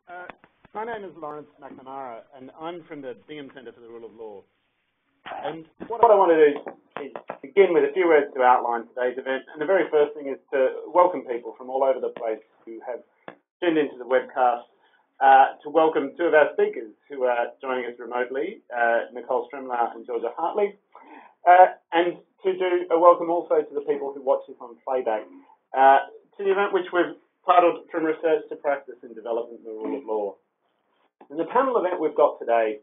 Uh, my name is Lawrence McNamara, and I'm from the Bingham Centre for the Rule of Law. And what I want to do is begin with a few words to outline today's event. And the very first thing is to welcome people from all over the place who have tuned into the webcast, to welcome two of our speakers who are joining us remotely, Nicole Stremler and Georgia Hartley, and to do a welcome also to the people who watch this on playback, to the event which we've titled From Research to Practice in Development and the Rule of Law. And the panel event we've got today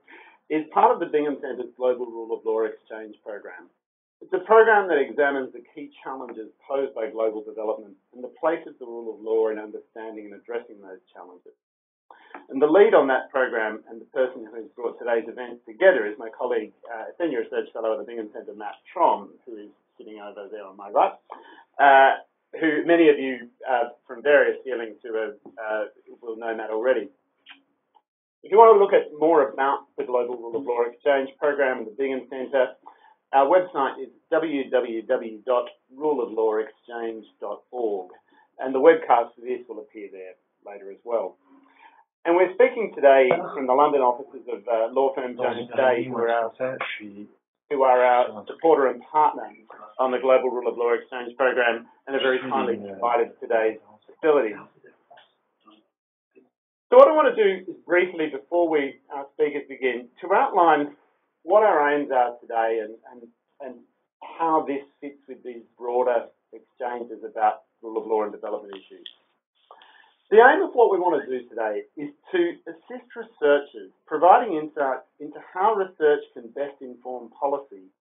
is part of the Bingham Centre's Global Rule of Law Exchange program. It's a program that examines the key challenges posed by global development and the place of the rule of law in understanding and addressing those challenges. And the lead on that program and the person who has brought today's event together is my colleague, Senior Research Fellow at the Bingham Centre, Matt Trom, who is sitting over there on my right, who many of you from various hearings who will know Matt already. If you want to look at more about the Global Rule of Law Exchange program and the Bingham Centre, our website is www.ruleoflawexchange.org, and the webcast for this will appear there later as well. And we're speaking today from the London offices of law firm Jones Day, who are our supporter and partner on the Global Rule of Law Exchange program, and are very kindly provided today's facilities. So what I want to do is briefly, before our speakers begin, to outline what our aims are today and how this fits with these broader exchanges about rule of law and development issues. The aim of what we want to do today is to assist researchers, providing insights into how research can best inform policy,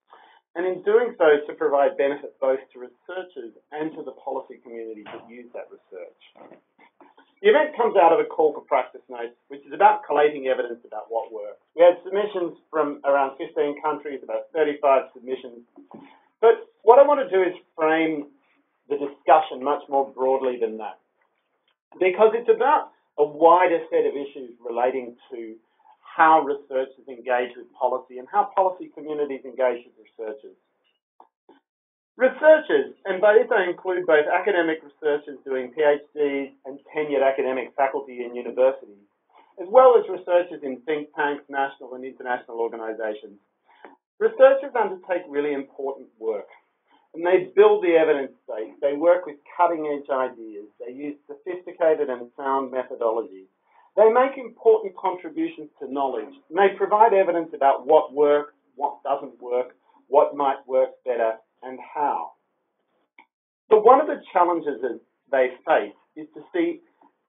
and in doing so to provide benefit both to researchers and to the policy community that use that research. The event comes out of a call for practice notes, which is about collating evidence about what works. We had submissions from around 15 countries, about 35 submissions. But what I want to do is frame the discussion much more broadly than that, because it's about a wider set of issues relating to how researchers engage with policy and how policy communities engage with researchers. Researchers, and by this I include both academic researchers doing PhDs and tenured academic faculty in universities, as well as researchers in think tanks, national and international organisations. Researchers undertake really important work, and they build the evidence base. They work with cutting-edge ideas. They use sophisticated and sound methodologies. They make important contributions to knowledge, and they provide evidence about what works, what doesn't work, what might work better, and how. But one of the challenges that they face is to see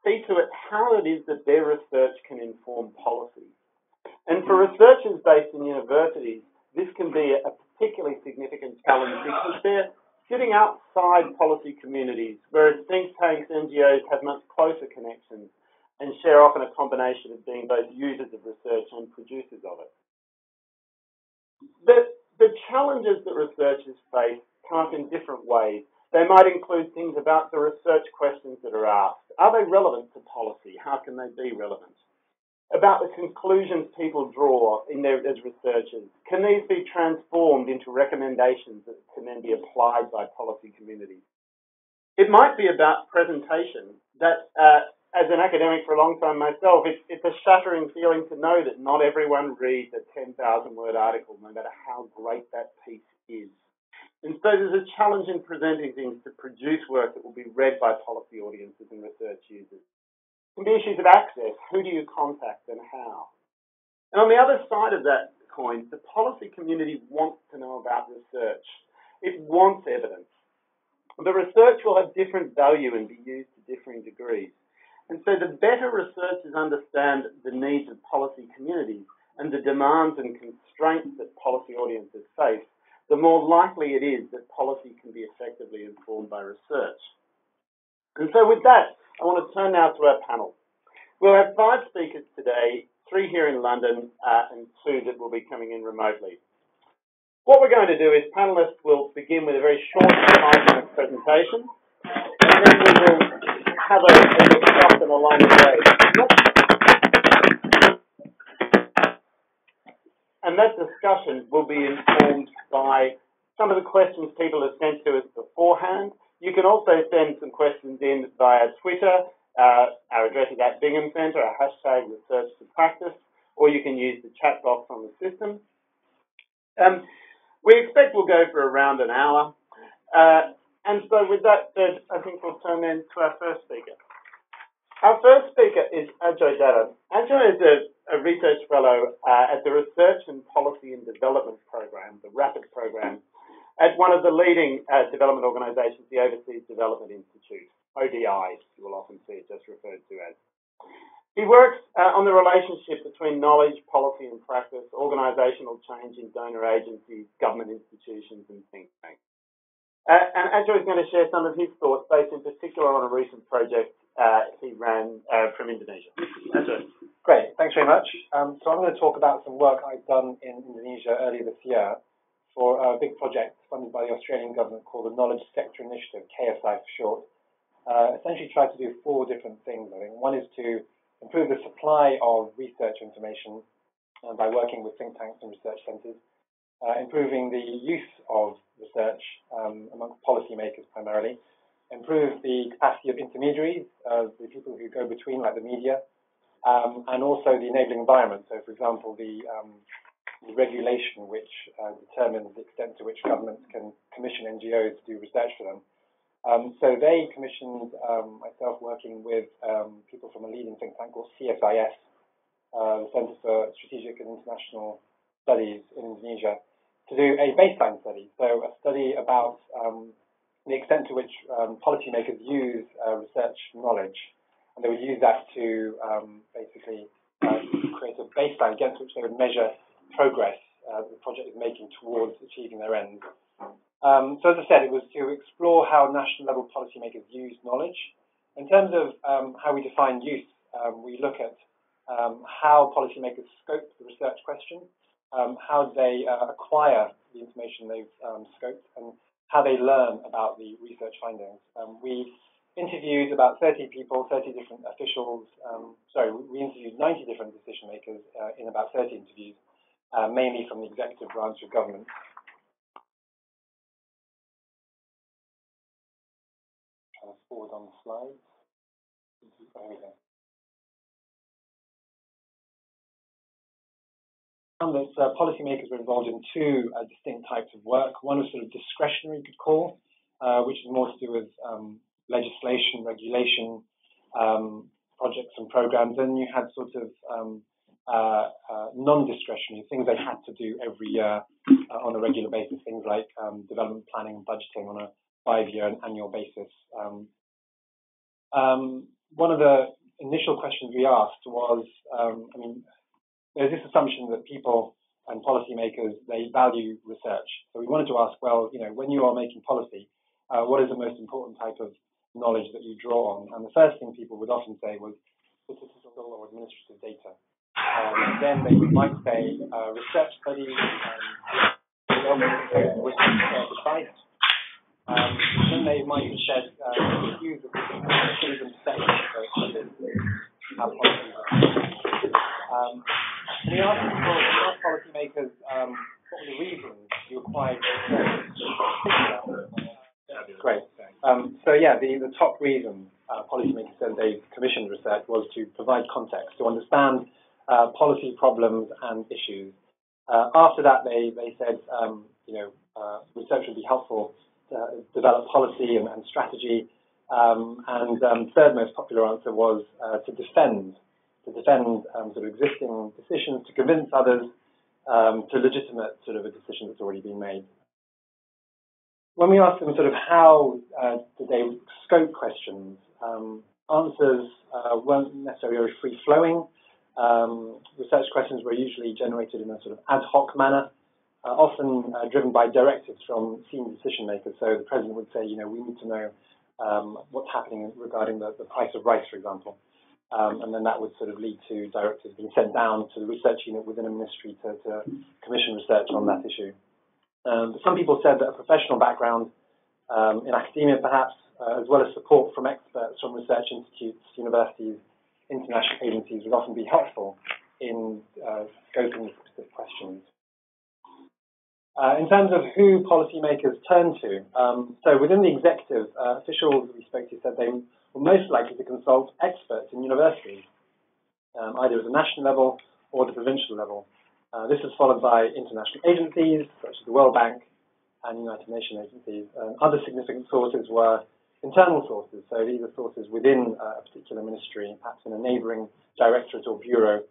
to it how it is that their research can inform policy. And for researchers based in universities, this can be a particularly significant challenge because they're sitting outside policy communities, whereas think tanks, NGOs have much closer connections and share often a combination of being both users of research and producers of it. The challenges that researchers face come up in different ways. They might include things about the research questions that are asked. Are they relevant to policy? How can they be relevant? About the conclusions people draw as researchers. Can these be transformed into recommendations that can then be applied by policy communities? It might be about presentation. That, as an academic for a long time myself, it's a shattering feeling to know that not everyone reads a 10,000-word article, no matter how great that piece is. And so there's a challenge in presenting things to produce work that will be read by policy audiences and research users. It can be issues of access. Who do you contact and how? And on the other side of that coin, the policy community wants to know about research. It wants evidence. The research will have different value and be used to differing degrees. And so the better researchers understand the needs of policy communities and the demands and constraints that policy audiences face, the more likely it is that policy can be effectively informed by research. And so with that, I want to turn now to our panel. We'll have 5 speakers today, 3 here in London and 2 that will be coming in remotely. What we're going to do is panellists will begin with a very short 5-minute presentation, and then we will have a discussion along the way. And that discussion will be informed by some of the questions people have sent to us beforehand. You can also send some questions in via Twitter. Our address is Bingham Centre, a hashtag research to practice, or you can use the chat box on the system. We expect we'll go for around an hour. And so with that said, I think we'll turn then to our first speaker. Our first speaker is Ajoy Dada. Ajoy is a research fellow at the Research and Policy and Development Program, the RAPID program, at one of the leading development organisations, the Overseas Development Institute, ODI, you will often see it just referred to as. He works on the relationship between knowledge, policy and practice, organisational change in donor agencies, government institutions and think tanks. And Ajoy is going to share some of his thoughts based in particular on a recent project he ran from Indonesia. Ajoy. Great, thanks very much. So I'm going to talk about some work I've done in Indonesia earlier this year for a big project funded by the Australian government called the Knowledge Sector Initiative, KSI for short. Essentially tried to do 4 different things, I think. One is to improve the supply of research information by working with think tanks and research centres, improving the use of research amongst policymakers primarily, improve the capacity of intermediaries, the people who go between, like the media, and also the enabling environment. So, for example, the regulation which determines the extent to which governments can commission NGOs to do research for them. So they commissioned myself working with people from a leading think tank called CSIS, the Centre for Strategic and International Studies in Indonesia, to do a baseline study. So a study about the extent to which policymakers use research knowledge, and they would use that to basically create a baseline against which they would measure progress the project is making towards achieving their ends. So as I said, it was to explore how national level policymakers use knowledge. In terms of how we define use, we look at how policymakers scope the research question, how they acquire the information they've scoped, and how they learn about the research findings. We interviewed about 30 people, 30 different officials. We interviewed 90 different decision makers in about 30 interviews, mainly from the executive branch of government. Forward on the slides. There we go. Found that policymakers were involved in 2 distinct types of work. One was sort of discretionary, you could call, which is more to do with legislation, regulation, projects and programs. Then you had sort of non-discretionary, things they had to do every year on a regular basis, things like development planning and budgeting on a 5-year and annual basis. One of the initial questions we asked was, there's this assumption that people and policymakers, they value research. So we wanted to ask, well, when you are making policy, what is the most important type of knowledge that you draw on? And the first thing people would often say was statistical or administrative data. Then they might say research studies, which is precise. Then they might have said views of citizen perception, how policies are. And we asked policymakers what were the reasons you acquired research. Great. The top reason policymakers said they commissioned research was to provide context, to understand policy problems and issues. After that, they said, research would be helpful to develop policy and strategy. Third most popular answer was to defend sort of existing decisions, to convince others to legitimate sort of a decision that's already been made. When we asked them sort of how did they scope questions, answers weren't necessarily very free-flowing. Research questions were usually generated in a sort of ad hoc manner, often driven by directives from senior decision makers. So the president would say, we need to know what's happening regarding the price of rice, for example. And then that would sort of lead to directives being sent down to the research unit within a ministry to commission research on that issue. Some people said that a professional background in academia, perhaps, as well as support from experts from research institutes, universities, international agencies would often be helpful in scoping specific questions. In terms of who policymakers turn to, so within the executive, officials we spoke to said they were most likely to consult experts in universities. either at the national level or the provincial level. This is followed by international agencies, such as the World Bank and United Nations agencies. Other significant sources were internal sources, so these are sources within a particular ministry, perhaps in a neighbouring directorate or bureau.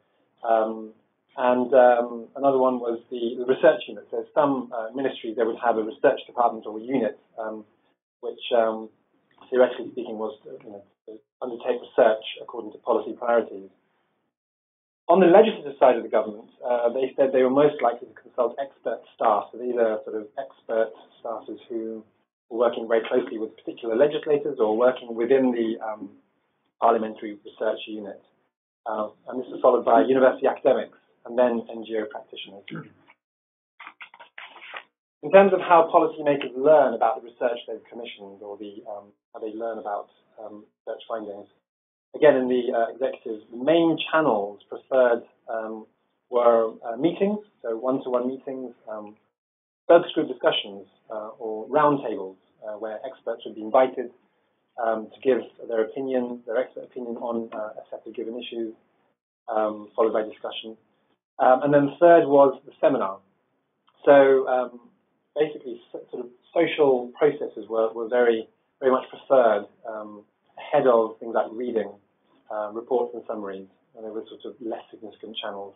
Another one was the research unit. So some ministries, they would have a research department or a unit, which theoretically speaking was to undertake research according to policy priorities. On the legislative side of the government, they said they were most likely to consult expert staff. So these are sort of expert staffers who were working very closely with particular legislators or working within the parliamentary research unit. And this is followed by university academics and then NGO practitioners. In terms of how policymakers learn about the research they've commissioned or how they learn about research findings, again, in the executive, the main channels preferred were meetings, so one-to-one meetings, focus group discussions, or roundtables, where experts would be invited to give their opinion, their expert opinion on a set of given issues, followed by discussion. And then the third was the seminar. So basically, sort of social processes were very, very much preferred ahead of things like reading reports and summaries, and they were sort of less significant channels.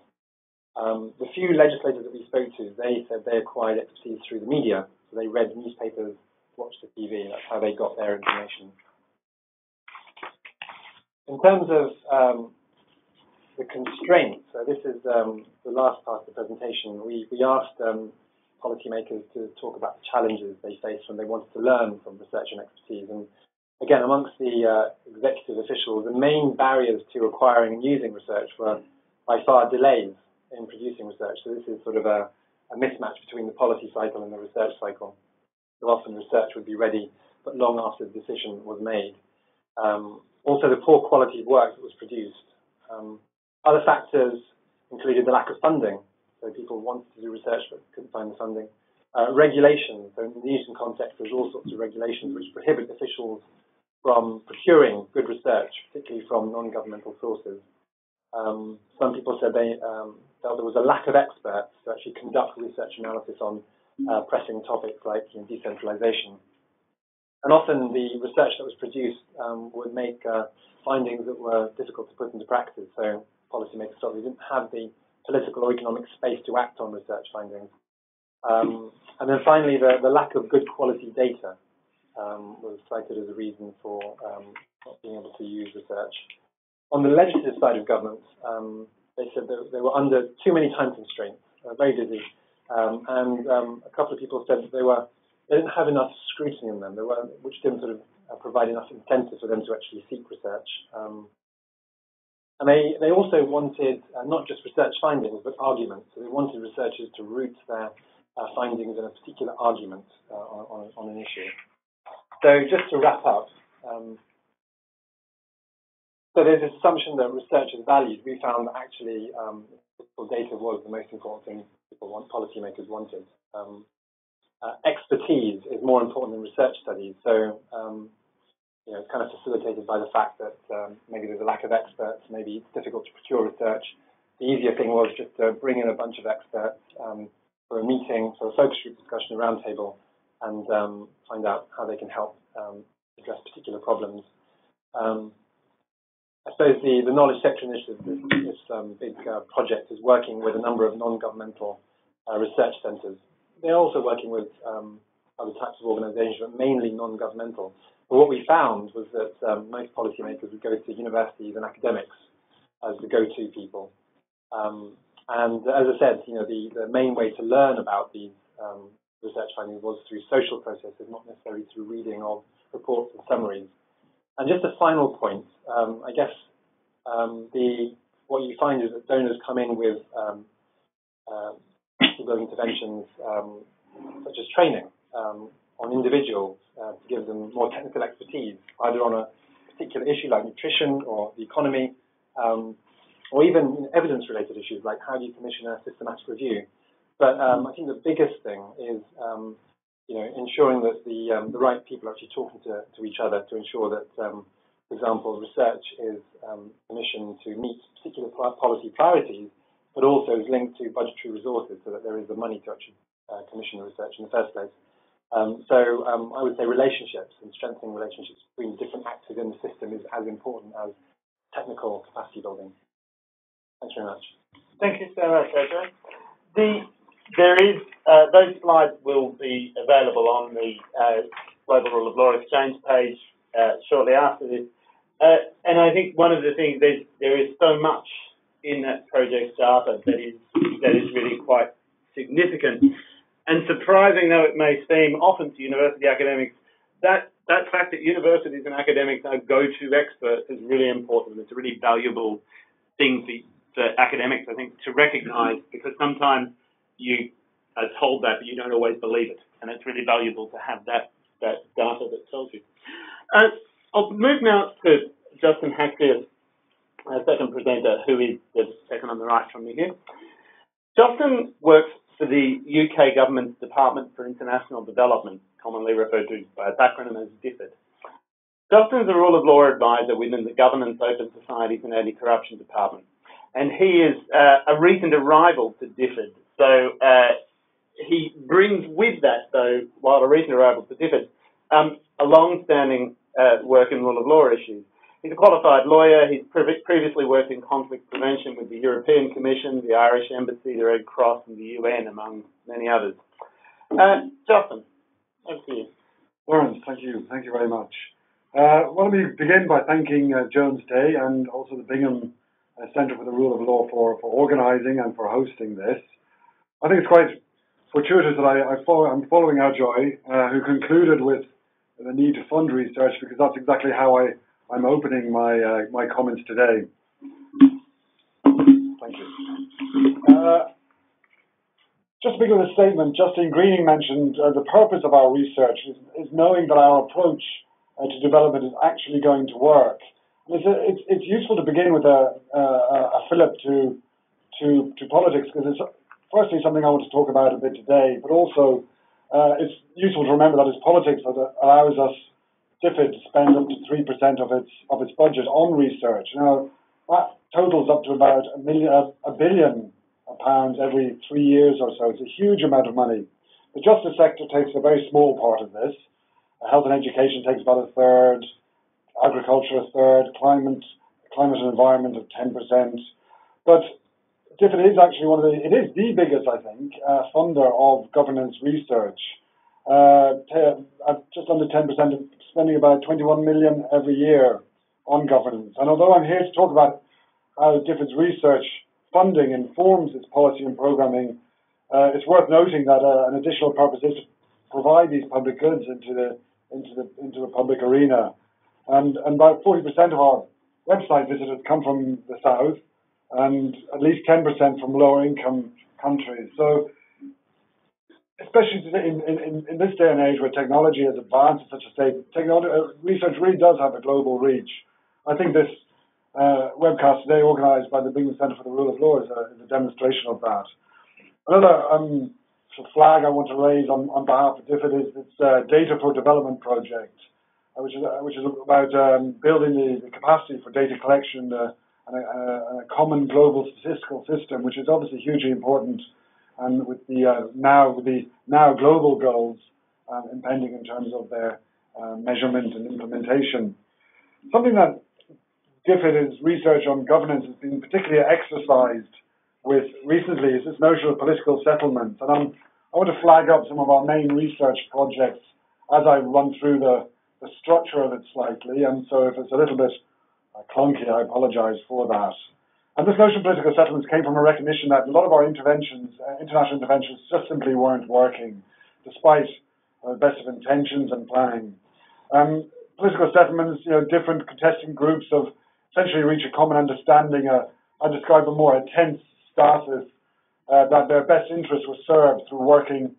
The few legislators that we spoke to, they said they acquired expertise through the media, so they read newspapers, watched the TV, that's how they got their information. In terms of the constraints, so this is the last part of the presentation, we asked policymakers to talk about the challenges they faced when they wanted to learn from research and expertise. And again, amongst the executive officials, the main barriers to acquiring and using research were by far delays in producing research. So this is sort of a mismatch between the policy cycle and the research cycle. So often research would be ready, but long after the decision was made. Also, the poor quality of work that was produced. Other factors included the lack of funding. So people wanted to do research but couldn't find the funding. Regulations. So in the Indonesian context, there's all sorts of regulations which prohibit officials from procuring good research, particularly from non-governmental sources. Some people said they felt there was a lack of experts to actually conduct research analysis on pressing topics like decentralization. And often the research that was produced would make findings that were difficult to put into practice. So policymakers felt they didn't have the political or economic space to act on research findings. And then finally, the lack of good quality data was cited as a reason for not being able to use research. On the legislative side of government, they said that they were under too many time constraints, very busy, and a couple of people said that they didn't have enough scrutiny on them, which didn't sort of provide enough incentive for them to actually seek research. And they also wanted not just research findings, but arguments. So they wanted researchers to root their findings in a particular argument on an issue. So just to wrap up, so there's this assumption that research is valued. We found that actually statistical data was the most important thing policymakers wanted. Expertise is more important than research studies. So it's kind of facilitated by the fact that maybe there's a lack of experts, maybe it's difficult to procure research. The easier thing was just to bring in a bunch of experts for a meeting, for a focus group discussion, a roundtable, and find out how they can help address particular problems. I suppose the Knowledge Sector Initiative, this big project, is working with a number of non-governmental research centres. They're also working with other types of organisations, but mainly non-governmental. But what we found was that most policymakers would go to universities and academics as the go-to people. And as I said, the main way to learn about these research findings was through social processes, not necessarily through reading of reports and summaries. And just a final point, I guess what you find is that donors come in with building interventions such as training on individuals to give them more technical expertise, either on a particular issue like nutrition or the economy, or even evidence-related issues like how do you commission a systematic review. But I think the biggest thing is ensuring that the right people are actually talking to each other to ensure that For example, research is commissioned to meet particular policy priorities, but also is linked to budgetary resources so that there is the money to actually commission the research in the first place. So I would say relationships and strengthening relationships between different actors in the system is as important as technical capacity building. Thanks very much. Thank you so much, Adrian. There is those slides will be available on the Global Rule of Law Exchange page shortly after this. And I think one of the things there is so much in that project data that is really quite significant. And surprising though it may seem often to university academics, that fact that universities and academics are go-to experts is really important. It's a really valuable thing for academics, I think, to recognise, because sometimes you are told that, but you don't always believe it. And it's really valuable to have that data that tells you. I'll move now to Justin Hackfield, our second presenter, who is the second on the right from me here. Justin works for the UK Government's Department for International Development, commonly referred to by its acronym as DFID. Justin is a rule of law advisor within the Governance, Open Societies and Anti-Corruption Department. And he is a recent arrival to DFID. So he brings with that, though, while a recent arrival to DFID, a long-standing work in rule of law issues. He's a qualified lawyer. He's previously worked in conflict prevention with the European Commission, the Irish Embassy, the Red Cross, and the UN, among many others. Justin, over to you. Lawrence, thank you. Thank you very much. Let me begin by thanking Jones Day and also the Bingham Centre for the Rule of Law for organising and for hosting this. I think it's quite fortuitous that I'm following Ajoy, who concluded with the need to fund research, because that's exactly how I'm opening my comments today. Thank you. Just to begin with a statement, Justine Greening mentioned the purpose of our research is knowing that our approach to development is actually going to work. It's useful to begin with a fillip to politics, because it's firstly something I want to talk about a bit today, but also it's useful to remember that it's politics that allows us DFID to spend up to 3% of its budget on research. Now, that totals up to about £1 billion every 3 years or so. It's a huge amount of money. The justice sector takes a very small part of this. Health and education takes about a third, agriculture a third, climate and environment of 10%. But DFID is actually it is the biggest, I think, funder of governance research. Just under 10% of spending about 21 million every year on governance. And although I'm here to talk about how DFID's research funding informs its policy and programming, it's worth noting that an additional purpose is to provide these public goods into the public arena. And about 40% of our website visitors come from the south, and at least 10% from lower income countries. So, especially in this day and age where technology has advanced at such a state, research really does have a global reach. I think this webcast today, organised by the Bingham Centre for the Rule of Law, is a demonstration of that. Another flag I want to raise on behalf of DFID is its Data for Development project, which is about building the capacity for data collection and a common global statistical system, which is obviously hugely important, and with the now global goals impending in terms of their measurement and implementation. Something that DFID's research on governance has been particularly exercised with recently is this notion of political settlements. And I want to flag up some of our main research projects as I run through the structure of it slightly. And so if it's a little bit clunky, I apologize for that. And this notion of political settlements came from a recognition that a lot of our interventions, international interventions, just simply weren't working, despite best of intentions and planning. Political settlements, different contesting groups of essentially reach a common understanding. I describe a more intense status that their best interests were served through working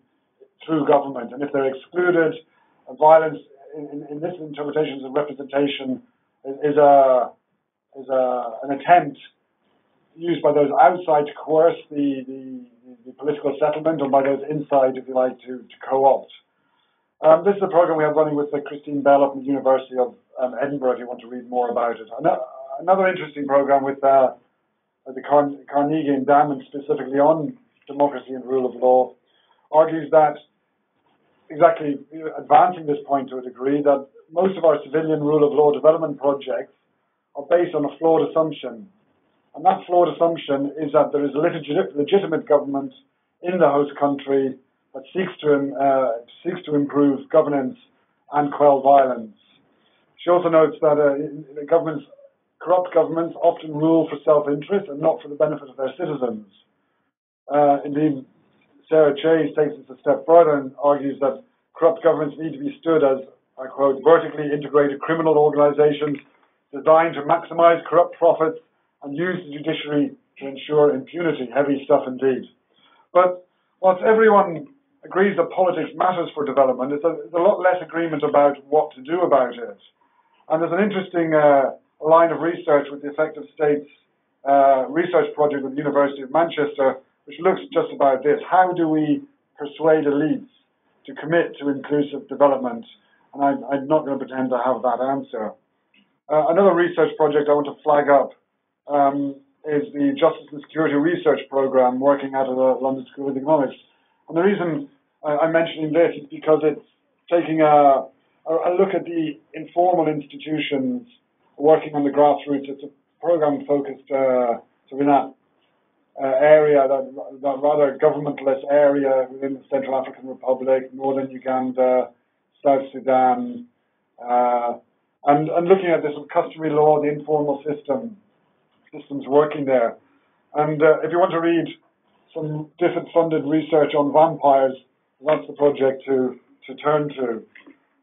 through government, and if they're excluded, violence in this interpretation of representation is an attempt used by those outside to coerce the political settlement, or by those inside, if you like, to co-opt. This is a program we have running with Christine Bell up at the University of Edinburgh if you want to read more about it. Another interesting program with the Carnegie Endowment specifically on democracy and rule of law argues that, exactly advancing this point to a degree, that most of our civilian rule of law development projects are based on a flawed assumption. And that flawed assumption is that there is a legitimate government in the host country that seeks to improve governance and quell violence. She also notes that corrupt governments often rule for self-interest and not for the benefit of their citizens. Indeed, Sarah Chase takes this a step further and argues that corrupt governments need to be stood as, I quote, vertically integrated criminal organizations designed to maximize corrupt profits and use the judiciary to ensure impunity. Heavy stuff indeed. But whilst everyone agrees that politics matters for development, there's a lot less agreement about what to do about it. And there's an interesting line of research with the Effective States research project with the University of Manchester, which looks just about this. How do we persuade elites to commit to inclusive development? And I'm not going to pretend to have that answer. Another research project I want to flag up is the Justice and Security Research Program working out of the London School of Economics. And the reason I'm mentioning this is because it's taking a look at the informal institutions working on the grassroots. It's a program focused in that area, that rather governmentless area within the Central African Republic, Northern Uganda, South Sudan, and looking at this with customary law, the informal systems working there. And if you want to read some different funded research on vampires, that's the project to turn to.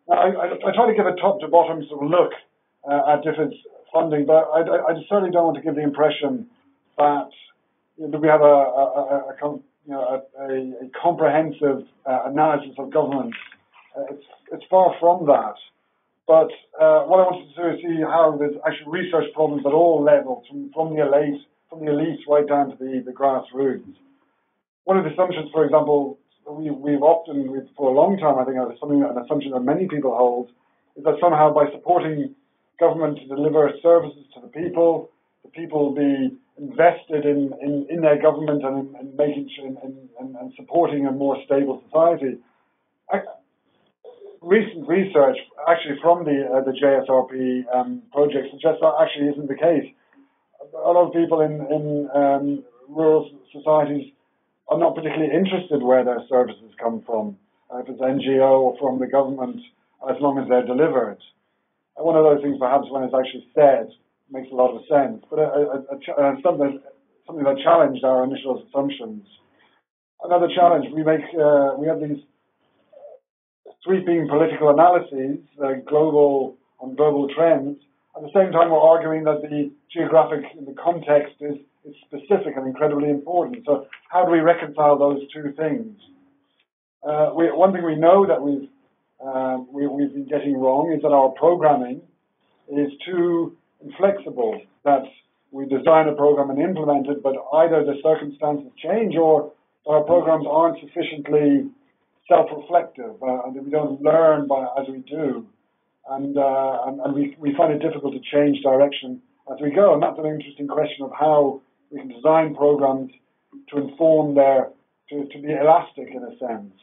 Now, I try to give a top-to-bottom sort of look at different funding, but I certainly don't want to give the impression that we have a comprehensive analysis of government. It's far from that. But what I wanted to do is see how there's actually research problems at all levels, from the elites right down to the grassroots. One of the assumptions, for example, we've for a long time, I think, an assumption that many people hold, is that somehow by supporting government to deliver services to the people will be invested in their government and making sure and supporting a more stable society. Recent research, actually from the JSRP project, suggests that actually isn't the case. A lot of people in rural societies are not particularly interested where their services come from, if it's NGO or from the government, as long as they're delivered. And one of those things, perhaps, when it's actually said, makes a lot of sense, but something that challenged our initial assumptions. Another challenge, we have these sweeping political analyses, global trends. At the same time, we're arguing that the context is specific and incredibly important. So how do we reconcile those two things? One thing we know that we've been getting wrong is that our programming is too inflexible, that we design a program and implement it, but either the circumstances change or our programs aren't sufficiently self-reflective, and we don't learn as we do, and we find it difficult to change direction as we go. And that's an interesting question of how we can design programs to inform to be elastic in a sense.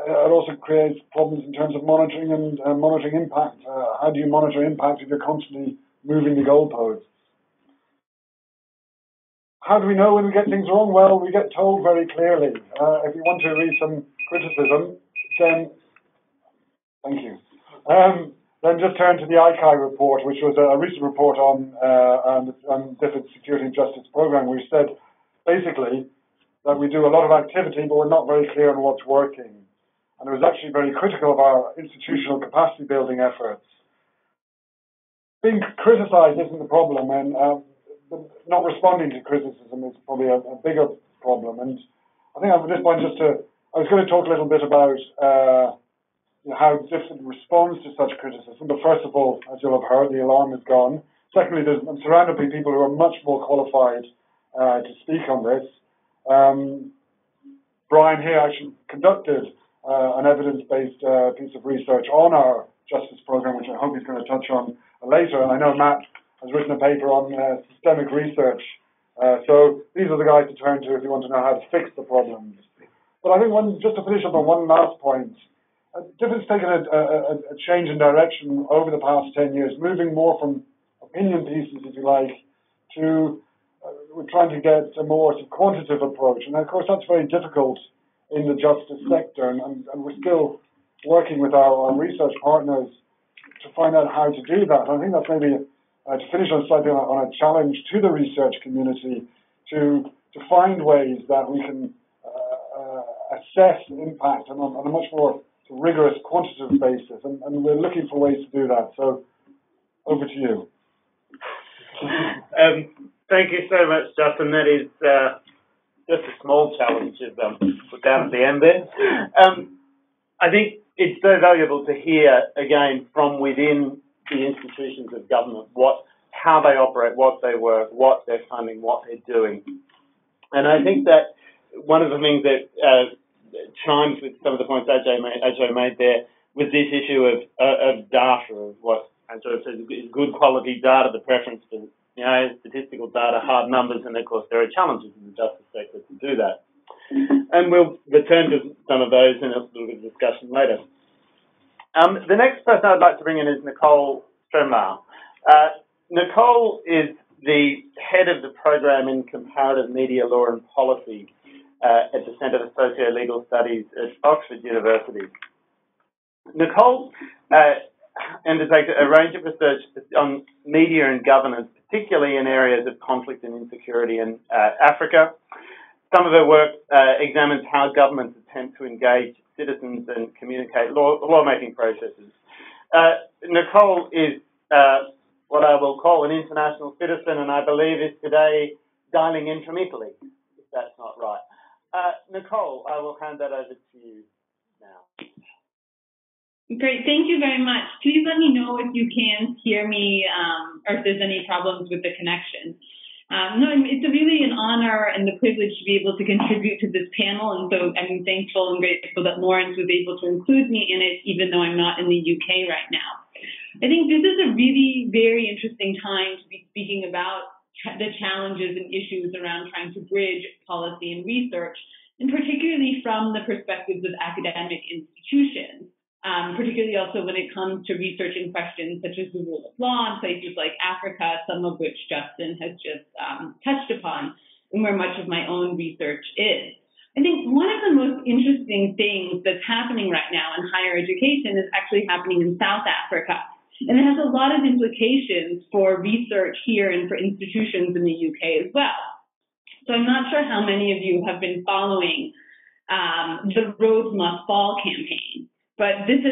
It also creates problems in terms of monitoring and monitoring impact. How do you monitor impact if you're constantly moving the goalposts? How do we know when we get things wrong? Well, we get told very clearly. If you want to read some criticism, then thank you. Then just turn to the ICAI report, which was a recent report on different security and justice program, which said basically that we do a lot of activity, but we're not very clear on what's working. And it was actually very critical of our institutional capacity building efforts. Being criticized isn't the problem, and not responding to criticism is probably a bigger problem. And I think at this point, I was going to talk a little bit about how different responds to such criticism. But first of all, as you'll have heard, the alarm is gone. Secondly, I'm surrounded by people who are much more qualified to speak on this. Brian here actually conducted an evidence-based piece of research on our justice program, which I hope he's going to touch on later. And I know Matt has written a paper on systemic research. So these are the guys to turn to if you want to know how to fix the problems. But I think just to finish up on one last point, DIFID's taken a change in direction over the past 10 years, moving more from opinion pieces, if you like, to we're trying to get a more quantitative approach. And of course, that's very difficult in the justice sector. And we're still working with our research partners to find out how to do that. And I think that's maybe, to finish on slightly on a challenge to the research community to find ways that we can assess impact on a much more rigorous quantitative basis. And we're looking for ways to do that. So over to you. Thank you so much, Justin. That is just a small challenge put down at the end there. I think it's so valuable to hear, again, from within the institutions of government, how they operate, what they work, what they're funding, what they're doing. And I think that one of the things that chimes with some of the points Ajay made there was this issue of data, of what Ajay says is good quality data, the preference for statistical data, hard numbers, and of course there are challenges in the justice sector to do that. And we'll return to some of those in a little bit of discussion later. The next person I'd like to bring in is Nicole Stremlau. Nicole is the head of the program in comparative media law and policy at the Centre for Socio-Legal Studies at Oxford University. Nicole undertakes a range of research on media and governance, particularly in areas of conflict and insecurity in Africa. Some of her work examines how governments attempt to engage citizens and communicate lawmaking processes. Nicole is what I will call an international citizen, and I believe is today dialing in from Italy, if that's not right. Nicole, I will hand that over to you now. Great, thank you very much. Please let me know if you can't hear me or if there's any problems with the connection. No, it's really an honor and the privilege to be able to contribute to this panel, and so I'm thankful and grateful that Lawrence was able to include me in it, even though I'm not in the UK right now. I think this is a really very interesting time to be speaking about the challenges and issues around trying to bridge policy and research, and particularly from the perspectives of academic institutions. Particularly also when it comes to researching questions such as the rule of law in places like Africa, some of which Justin has just touched upon, and where much of my own research is. I think one of the most interesting things that's happening right now in higher education is actually happening in South Africa. And it has a lot of implications for research here and for institutions in the UK as well. So I'm not sure how many of you have been following the Rhodes Must Fall campaign. But this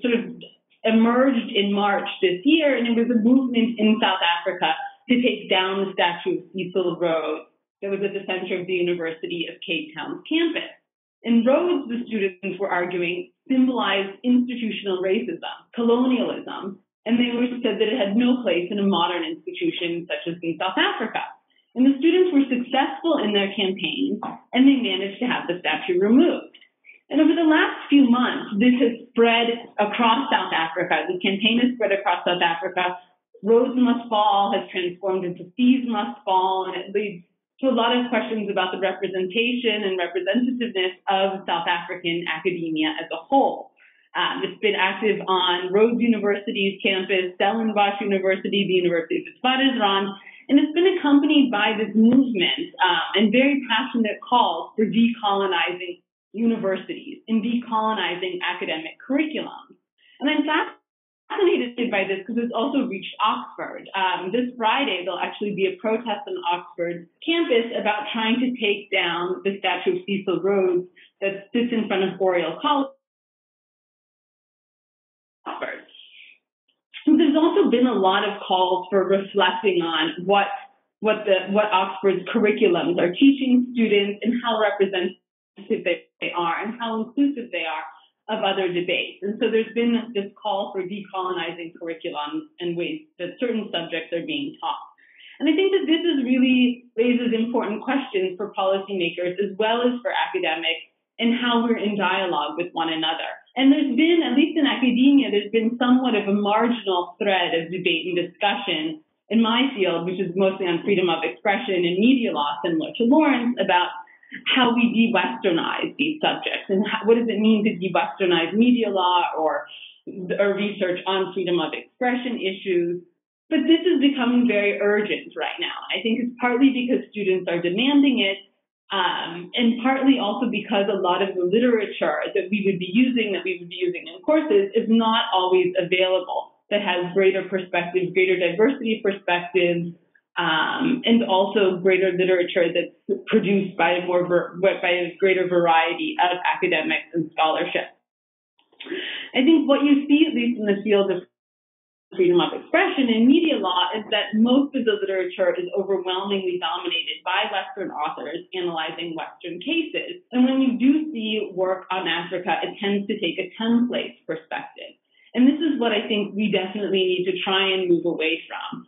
sort of emerged in March this year, and it was a movement in South Africa to take down the statue of Cecil Rhodes that was at the center of the University of Cape Town's campus. And Rhodes, the students were arguing, symbolized institutional racism, colonialism, and they said that it had no place in a modern institution such as in South Africa. And the students were successful in their campaign, and they managed to have the statue removed. And over the last few months, this has spread across South Africa. The campaign has spread across South Africa. Rhodes Must Fall has transformed into Fees Must Fall, and it leads to a lot of questions about the representation and representativeness of South African academia as a whole. It's been active on Rhodes University's campus, Stellenbosch University, the University of Witwatersrand, and it's been accompanied by this movement and very passionate calls for decolonizing universities and decolonizing academic curriculum. And I'm fascinated by this because it's also reached Oxford. This Friday, there'll actually be a protest on Oxford campus about trying to take down the statue of Cecil Rhodes that sits in front of Oriel College. Oxford. So there's also been a lot of calls for reflecting on what Oxford's curriculums are teaching students and how representative they are and how inclusive they are of other debates. And so there's been this call for decolonizing curriculums and ways that certain subjects are being taught. And I think that this really raises important questions for policymakers as well as for academics and how we're in dialogue with one another. And there's been, at least in academia, there's been somewhat of a marginal thread of debate and discussion in my field, which is mostly on freedom of expression and media law, similar to Lawrence, about how we de-Westernize these subjects and what does it mean to de-Westernize media law or research on freedom of expression issues. But this is becoming very urgent right now. I think it's partly because students are demanding it, and partly also because a lot of the literature that we would be using in courses is not always available, that has greater perspectives, greater diversity of perspectives, and also greater literature that's produced by a greater variety of academics and scholarship. I think what you see, at least in the field of freedom of expression in media law, is that most of the literature is overwhelmingly dominated by Western authors analyzing Western cases. And when you do see work on Africa, it tends to take a template perspective. And this is what I think we definitely need to try and move away from.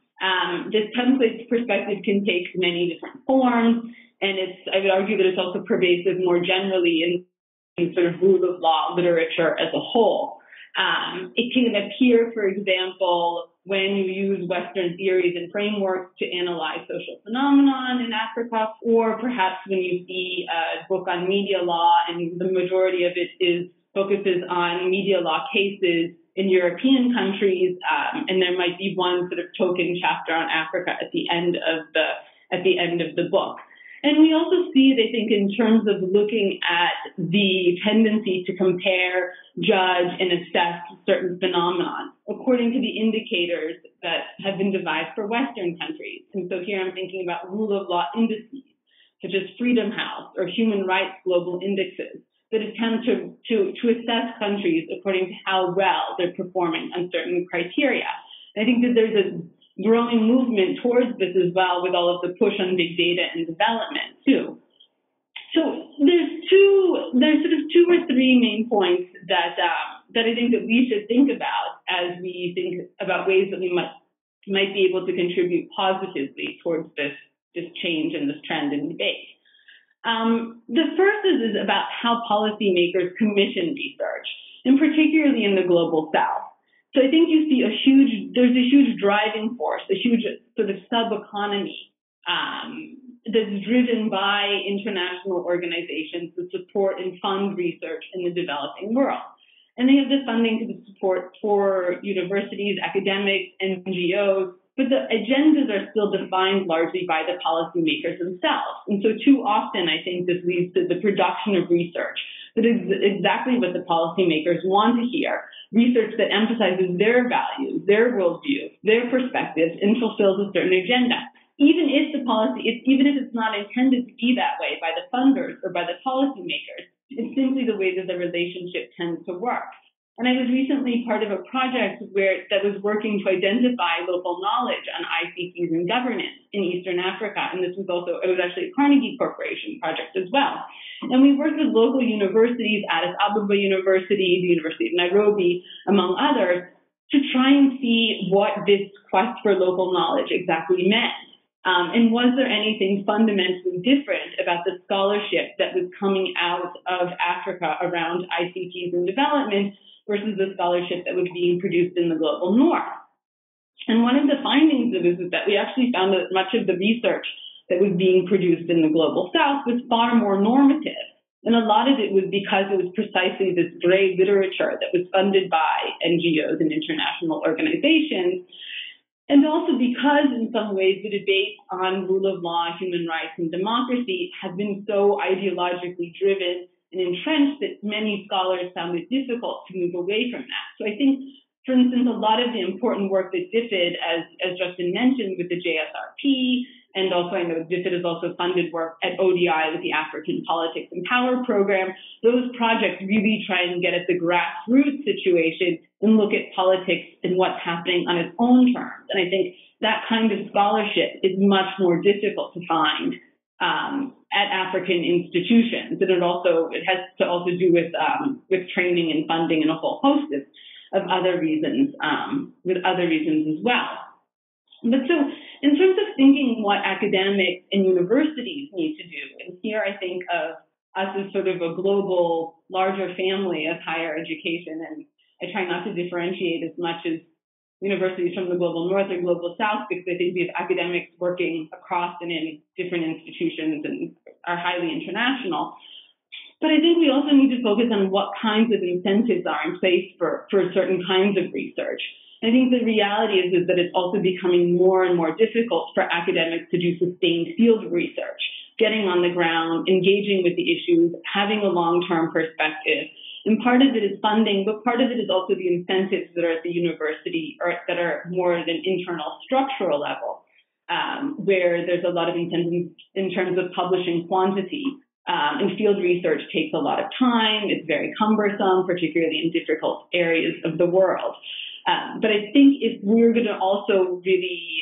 This template perspective can take many different forms, and I would argue that it's also pervasive more generally in sort of rule of law literature as a whole. It can appear, for example, when you use Western theories and frameworks to analyze social phenomenon in Africa, or perhaps when you see a book on media law and the majority of it focuses on media law cases in European countries, and there might be one sort of token chapter on Africa at the end of the book. And we also see it, I think, in terms of looking at the tendency to compare, judge, and assess certain phenomena according to the indicators that have been devised for Western countries. And so here I'm thinking about rule of law indices, such as Freedom House or human rights global indexes, that attempt to assess countries according to how well they're performing on certain criteria. And I think that there's a growing movement towards this as well, with all of the push on big data and development too. So there's sort of two or three main points that I think that we should think about as we think about ways that we might be able to contribute positively towards this change and this trend in debate. The first is about how policymakers commission research, and particularly in the global South. So I think you see there's a huge driving force, a huge sort of sub-economy that's driven by international organizations that support and fund research in the developing world. And they have the funding to support for universities, academics, NGOs, but the agendas are still defined largely by the policymakers themselves. And so too often, I think this leads to the production of research that is exactly what the policymakers want to hear, research that emphasizes their values, their worldview, their perspectives, and fulfills a certain agenda. Even if it's not intended to be that way by the funders or by the policymakers, it's simply the way that the relationship tends to work. And I was recently part of a project that was working to identify local knowledge on ICTs and governance in Eastern Africa. And it was actually a Carnegie Corporation project as well. And we worked with local universities, Addis Ababa University, the University of Nairobi, among others, to try and see what this quest for local knowledge exactly meant. And was there anything fundamentally different about the scholarship that was coming out of Africa around ICTs and development versus the scholarship that was being produced in the global north? And one of the findings of this is that we actually found that much of the research that was being produced in the global south was far more normative. And a lot of it was because it was precisely this gray literature that was funded by NGOs and international organizations. And also because, in some ways, the debate on rule of law, human rights, and democracy has been so ideologically driven and entrenched that many scholars found it difficult to move away from that. So I think, for instance, a lot of the important work that DFID did, as Justin mentioned, with the JSRP, and also I know DFID has also funded work at ODI with the African Politics and Power Program. Those projects really try and get at the grassroots situation and look at politics and what's happening on its own terms. And I think that kind of scholarship is much more difficult to find at African institutions. And it has to also do with training and funding and a whole host of other reasons, as well. But so in terms of thinking what academics and universities need to do, and here I think of us as sort of a global, larger family of higher education. And I try not to differentiate as much as universities from the global north or global south, because I think we have academics working across and in different institutions and are highly international. But I think we also need to focus on what kinds of incentives are in place for certain kinds of research. I think the reality is that it's also becoming more and more difficult for academics to do sustained field research, getting on the ground, engaging with the issues, having a long-term perspective. And part of it is funding, but part of it is also the incentives that are at the university or that are more at an internal structural level, where there's a lot of incentives in terms of publishing quantity. And field research takes a lot of time. It's very cumbersome, particularly in difficult areas of the world. But I think if we're going to also really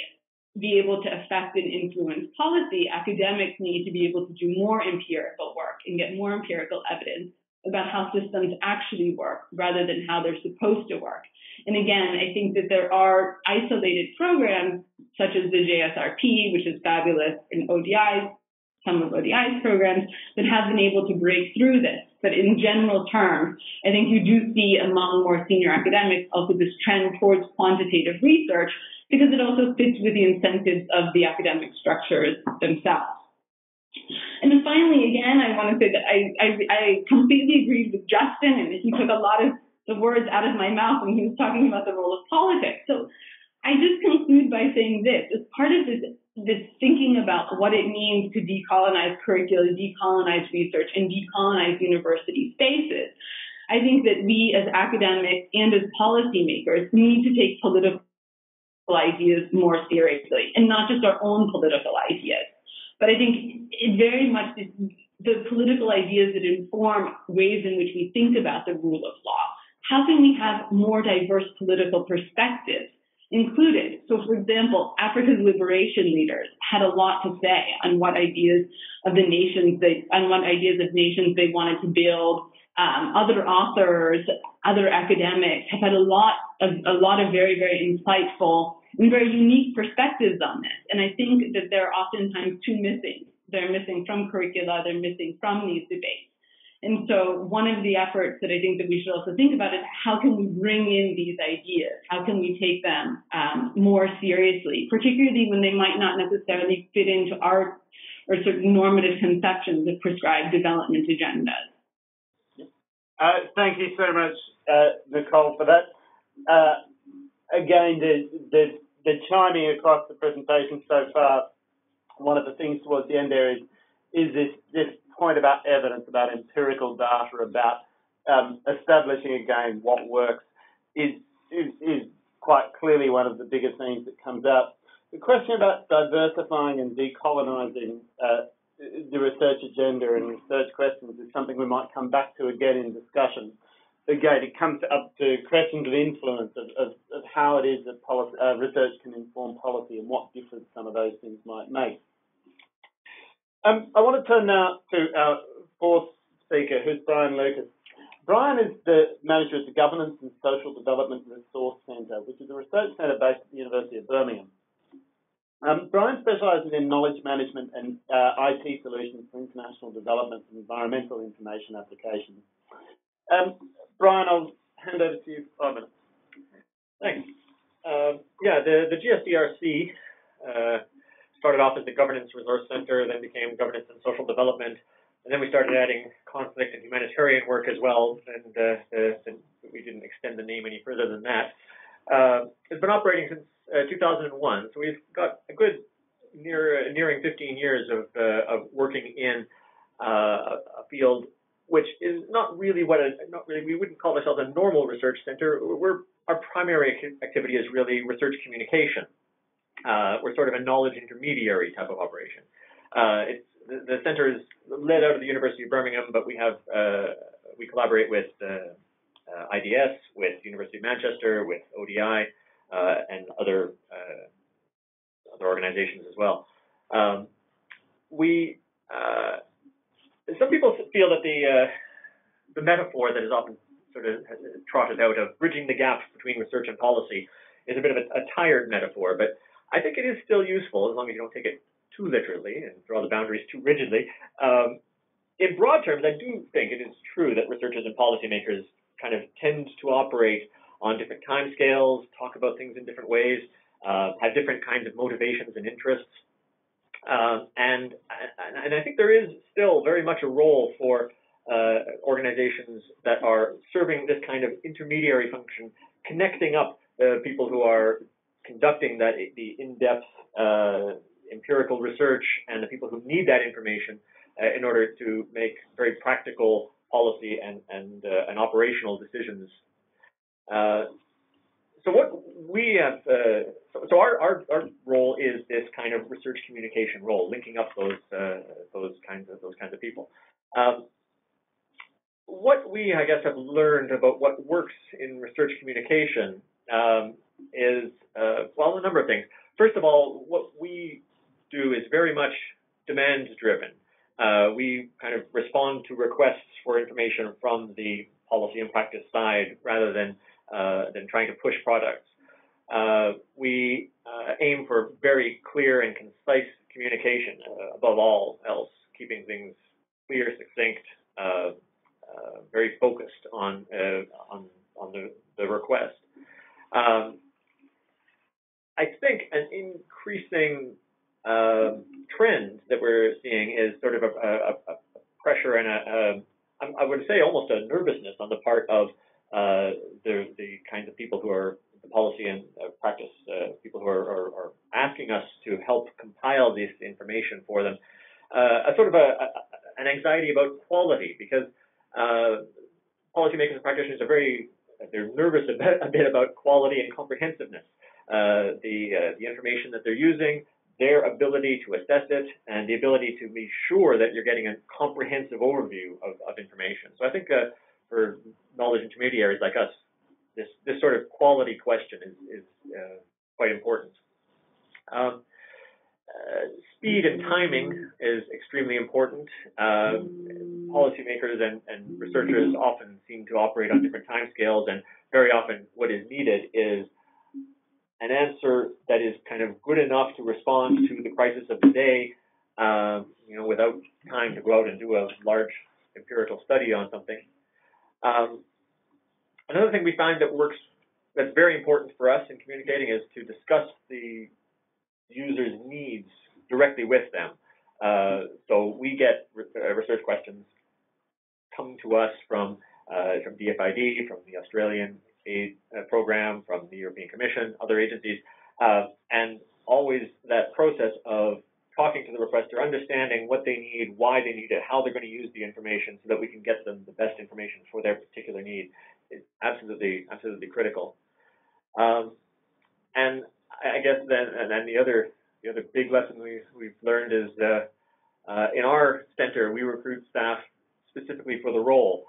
be able to affect and influence policy, academics need to be able to do more empirical work and get more empirical evidence about how systems actually work rather than how they're supposed to work. And again, I think that there are isolated programs such as the JSRP, which is fabulous, and ODIs, some of ODI's programs, that have been able to break through this. But in general terms, I think you do see among more senior academics also this trend towards quantitative research, because it also fits with the incentives of the academic structures themselves. And then finally, again, I want to say that I completely agree with Justin, and he took a lot of the words out of my mouth when he was talking about the role of politics. So I just conclude by saying this: as part of this thinking about what it means to decolonize curricula, decolonize research, and decolonize university spaces, I think that we as academics and as policymakers need to take political ideas more seriously, and not just our own political ideas. But I think it very much is the political ideas that inform ways in which we think about the rule of law. How can we have more diverse political perspectives included? So, for example, Africa's liberation leaders had a lot to say on what ideas of nations they wanted to build. Other authors, other academics have had a lot of very, very insightful and very unique perspectives on this. And I think that there are oftentimes two missing. They're missing from curricula, they're missing from these debates. And so one of the efforts that I think that we should also think about is how can we bring in these ideas? How can we take them more seriously, particularly when they might not necessarily fit into our or certain normative conceptions of prescribed development agendas? Thank you so much, Nicole, for that. Again, the chiming across the presentation so far, one of the things towards the end there is this point about evidence, about empirical data, about establishing again what works is quite clearly one of the bigger themes that comes out. The question about diversifying and decolonizing the research agenda and research questions is something we might come back to again in discussion. Again, it comes up to questions of influence, of how it is that research can inform policy and what difference some of those things might make. I want to turn now to our fourth speaker, who's Brian Lucas. Brian is the manager of the Governance and Social Development Resource Centre, which is a research centre based at the University of Birmingham. Brian specialises in knowledge management and IT solutions for international development and environmental information applications. Brian, I'll hand over to you for 5 minutes. Thanks. The GSDRC started off as the Governance Resource Center, then became Governance and Social Development, and then we started adding conflict and humanitarian work as well, and we didn't extend the name any further than that. It's been operating since 2001, so we've got a good nearing 15 years of working in a field which is not really we wouldn't call ourselves a normal research center. Our primary activity is really research communication. We're sort of a knowledge intermediary type of operation. The center is led out of the University of Birmingham, but we collaborate with IDS, with the University of Manchester, with ODI, and other organizations as well. Some people feel that the metaphor that is often sort of trotted out of bridging the gap between research and policy is a bit of a tired metaphor, but I think it is still useful as long as you don't take it too literally and draw the boundaries too rigidly. in broad terms, I do think it is true that researchers and policymakers kind of tend to operate on different timescales, talk about things in different ways, have different kinds of motivations and interests. And I think there is still very much a role for organizations that are serving this kind of intermediary function, connecting up the people who are conducting the in-depth empirical research and the people who need that information in order to make very practical policy and operational decisions. So what we have, so our role is this kind of research communication role, linking up those kinds of people. What we, I guess, have learned about what works in research communication is, well, a number of things. First of all, what we do is very much demand-driven. We kind of respond to requests for information from the policy and practice side rather than trying to push products. We aim for very clear and concise communication, above all else, keeping things clear, succinct, very focused on the request. I think an increasing trend that we're seeing is sort of a pressure and I would say almost a nervousness on the part of the kinds of people who are the policy and practice people who are asking us to help compile this information for them. A sort of an anxiety about quality, because policymakers and practitioners are they're nervous a bit about quality and comprehensiveness. The information that they're using, their ability to assess it, and the ability to be sure that you're getting a comprehensive overview of information. So I think for knowledge intermediaries like us, this sort of quality question is quite important. Speed and timing is extremely important. Policymakers and researchers often seem to operate on different timescales, and very often what is needed is an answer that is kind of good enough to respond to the crisis of the day, without time to go out and do a large empirical study on something. Another thing we find that's very important for us in communicating is to discuss the user's needs directly with them. So we get research questions come to us from DFID, from the Australian aid program, from the European Commission, other agencies, and always that process of talking to the requester, understanding what they need, why they need it, how they're going to use the information so that we can get them the best information for their particular need is absolutely critical. And I guess then the other big lesson we've learned is in our center we recruit staff specifically for the role,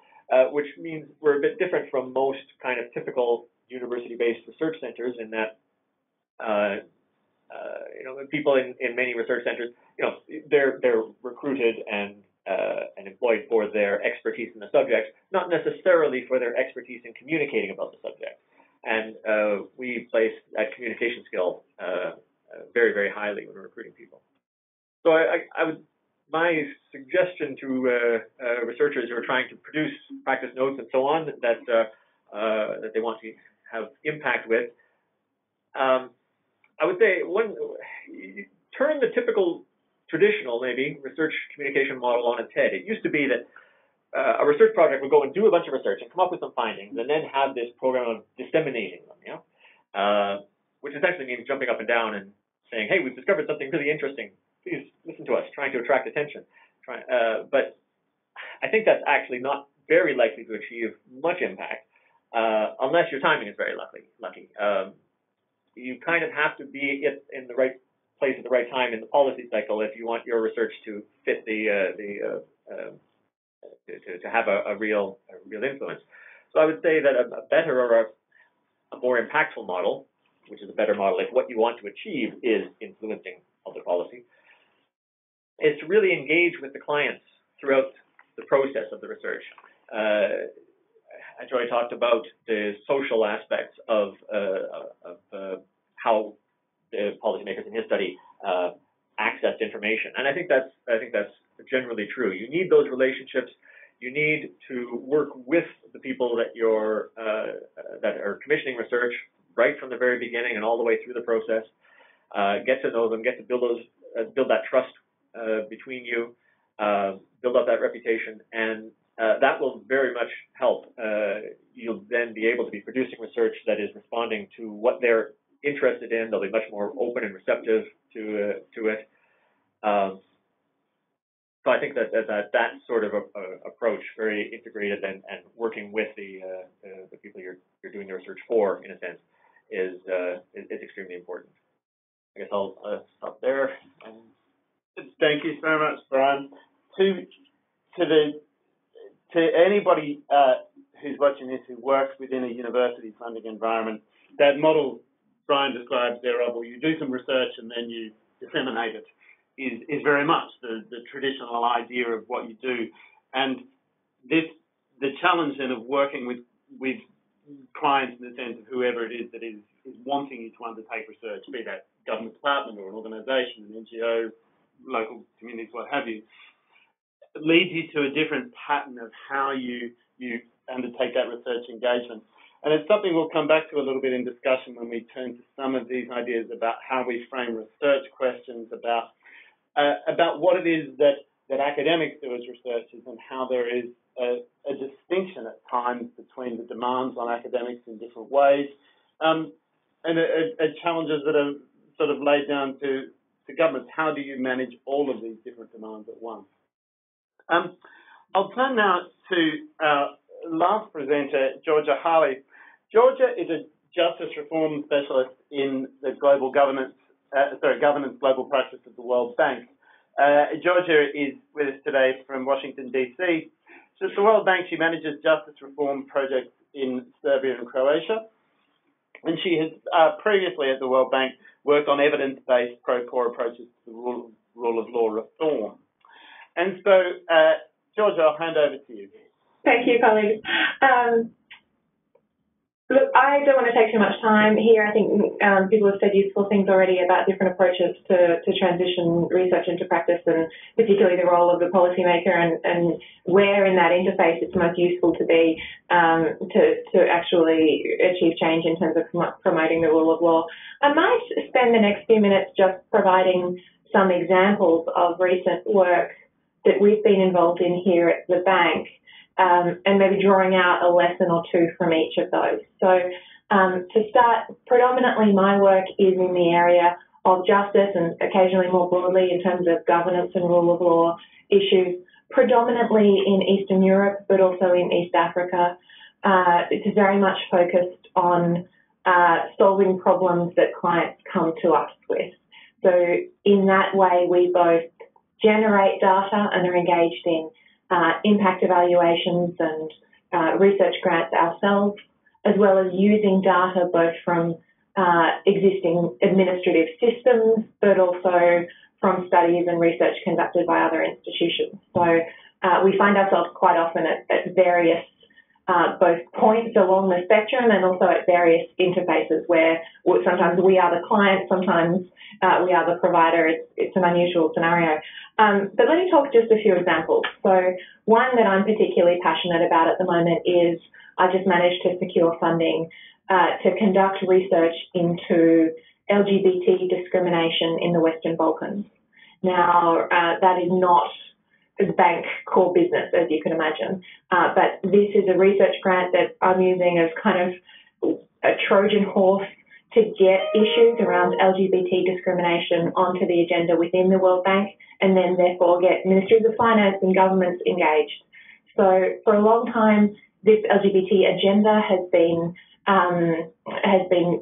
which means we're a bit different from most kind of typical university-based research centers in that people in many research centers, they're recruited and employed for their expertise in the subject, not necessarily for their expertise in communicating about the subject. And we place that communication skill very, very highly when we're recruiting people. So my suggestion to researchers who are trying to produce practice notes and so on that they want to have impact with, I would say turn the typical traditional maybe research communication model on its head. It used to be that a research project would go and do a bunch of research and come up with some findings and then have this program of disseminating them, which essentially means jumping up and down and saying, hey, we've discovered something really interesting. Please listen to us, trying to attract attention. But I think that's actually not very likely to achieve much impact unless your timing is very lucky. You kind of have to be in the right place at the right time in the policy cycle if you want your research to fit to have a real influence. So I would say that a better or a more impactful model, which is a better model if what you want to achieve is influencing public policy, is to really engage with the clients throughout the process of the research. Joy talked about the social aspects of how the policymakers in his study access to information. And I think that's generally true. You need those relationships. You need to work with the people that you're that are commissioning research right from the very beginning and all the way through the process. Get to know them, get to build that trust between you, build up that reputation, and that will very much help. You'll then be able to be producing research that is responding to what they're interested in. They'll be much more open and receptive to it. So I think that sort of approach, very integrated and working with the people you're doing the research for, in a sense, is extremely important. I guess I'll stop there. Thank you so much, Brian. To anybody who's watching this who works within a university funding environment, that model Brian describes there of, well, you do some research and then you disseminate it, is very much the traditional idea of what you do. And the challenge then of working with clients in the sense of whoever it is that is wanting you to undertake research, be that government department or an organisation, an NGO, local communities, what have you, it leads you to a different pattern of how you undertake that research engagement. And it's something we'll come back to a little bit in discussion when we turn to some of these ideas about how we frame research questions, about what it is that academics do as researchers, and how there is a distinction at times between the demands on academics in different ways, and challenges that are sort of laid down to governments. How do you manage all of these different demands at once? I'll turn now to our last presenter, Georgia Harley. Georgia is a justice reform specialist in the governance global practice of the World Bank. Georgia is with us today from Washington, D.C. So at the World Bank, she manages justice reform projects in Serbia and Croatia. And she has previously at the World Bank worked on evidence-based pro-poor approaches to the rule of law reform. And so, Georgia, I'll hand over to you. Thank you, colleagues. Look, I don't want to take too much time here. I think people have said useful things already about different approaches to transition research into practice, and particularly the role of the policymaker and where in that interface it's most useful to be to actually achieve change in terms of promoting the rule of law. I might spend the next few minutes just providing some examples of recent work that we've been involved in here at the bank, and maybe drawing out a lesson or two from each of those. So to start, predominantly my work is in the area of justice and occasionally more broadly in terms of governance and rule of law issues, predominantly in Eastern Europe, but also in East Africa. It's very much focused on solving problems that clients come to us with. So in that way, we both generate data and are engaged in impact evaluations and research grants ourselves, as well as using data both from existing administrative systems, but also from studies and research conducted by other institutions. So we find ourselves quite often at various both points along the spectrum and also at various interfaces where sometimes we are the client, sometimes we are the provider. It's an unusual scenario. But let me talk just a few examples. So one that I'm particularly passionate about at the moment is I just managed to secure funding to conduct research into Lgbt discrimination in the Western Balkans. Now, that is not the bank core business, as you can imagine. But this is a research grant that I'm using as kind of a Trojan horse to get issues around LGBT discrimination onto the agenda within the World Bank, and then therefore get ministries of finance and governments engaged. So for a long time, this LGBT agenda has been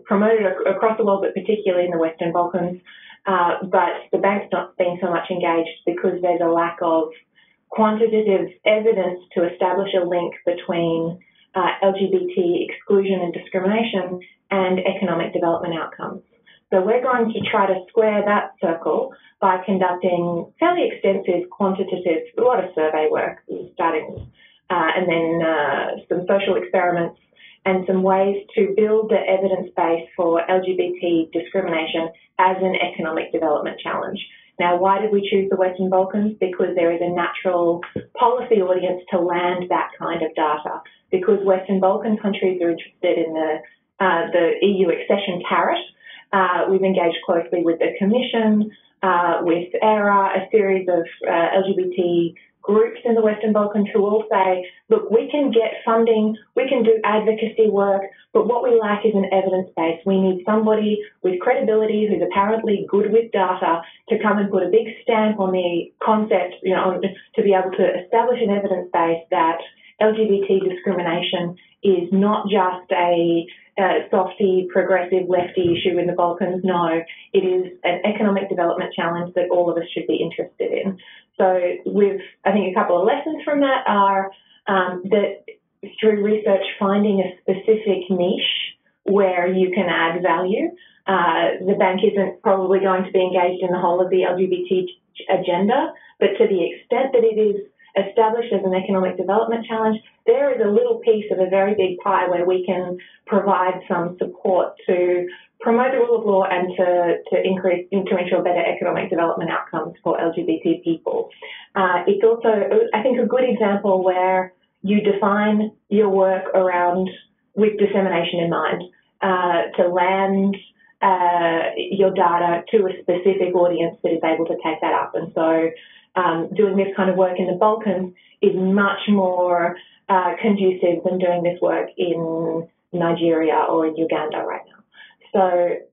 promoted across the world, but particularly in the Western Balkans. But the bank's not been so much engaged because there's a lack of quantitative evidence to establish a link between LGBT exclusion and discrimination and economic development outcomes. So we're going to try to square that circle by conducting fairly extensive quantitative, a lot of survey work starting, and then some social experiments and some ways to build the evidence base for LGBT discrimination as an economic development challenge. Now, why did we choose the Western Balkans? Because there is a natural policy audience to land that kind of data. Because Western Balkan countries are interested in the EU accession carrot, we've engaged closely with the Commission, with ERA, a series of LGBT groups in the Western Balkans who all say, look, we can get funding, we can do advocacy work, but what we lack is an evidence base. We need somebody with credibility who's apparently good with data to come and put a big stamp on the concept, to be able to establish an evidence base that LGBT discrimination is not just a softy, progressive, lefty issue in the Balkans. No, it is an economic development challenge that all of us should be interested in. So I think a couple of lessons from that are that through research, finding a specific niche where you can add value. The bank isn't probably going to be engaged in the whole of the LGBT agenda, but to the extent that it is established as an economic development challenge, there is a little piece of a very big pie where we can provide some support to promote the rule of law and to ensure better economic development outcomes for LGBT people. It's also, I think, a good example where you define your work around with dissemination in mind, to land your data to a specific audience that is able to take that up. And so doing this kind of work in the Balkans is much more conducive than doing this work in Nigeria or in Uganda right now. So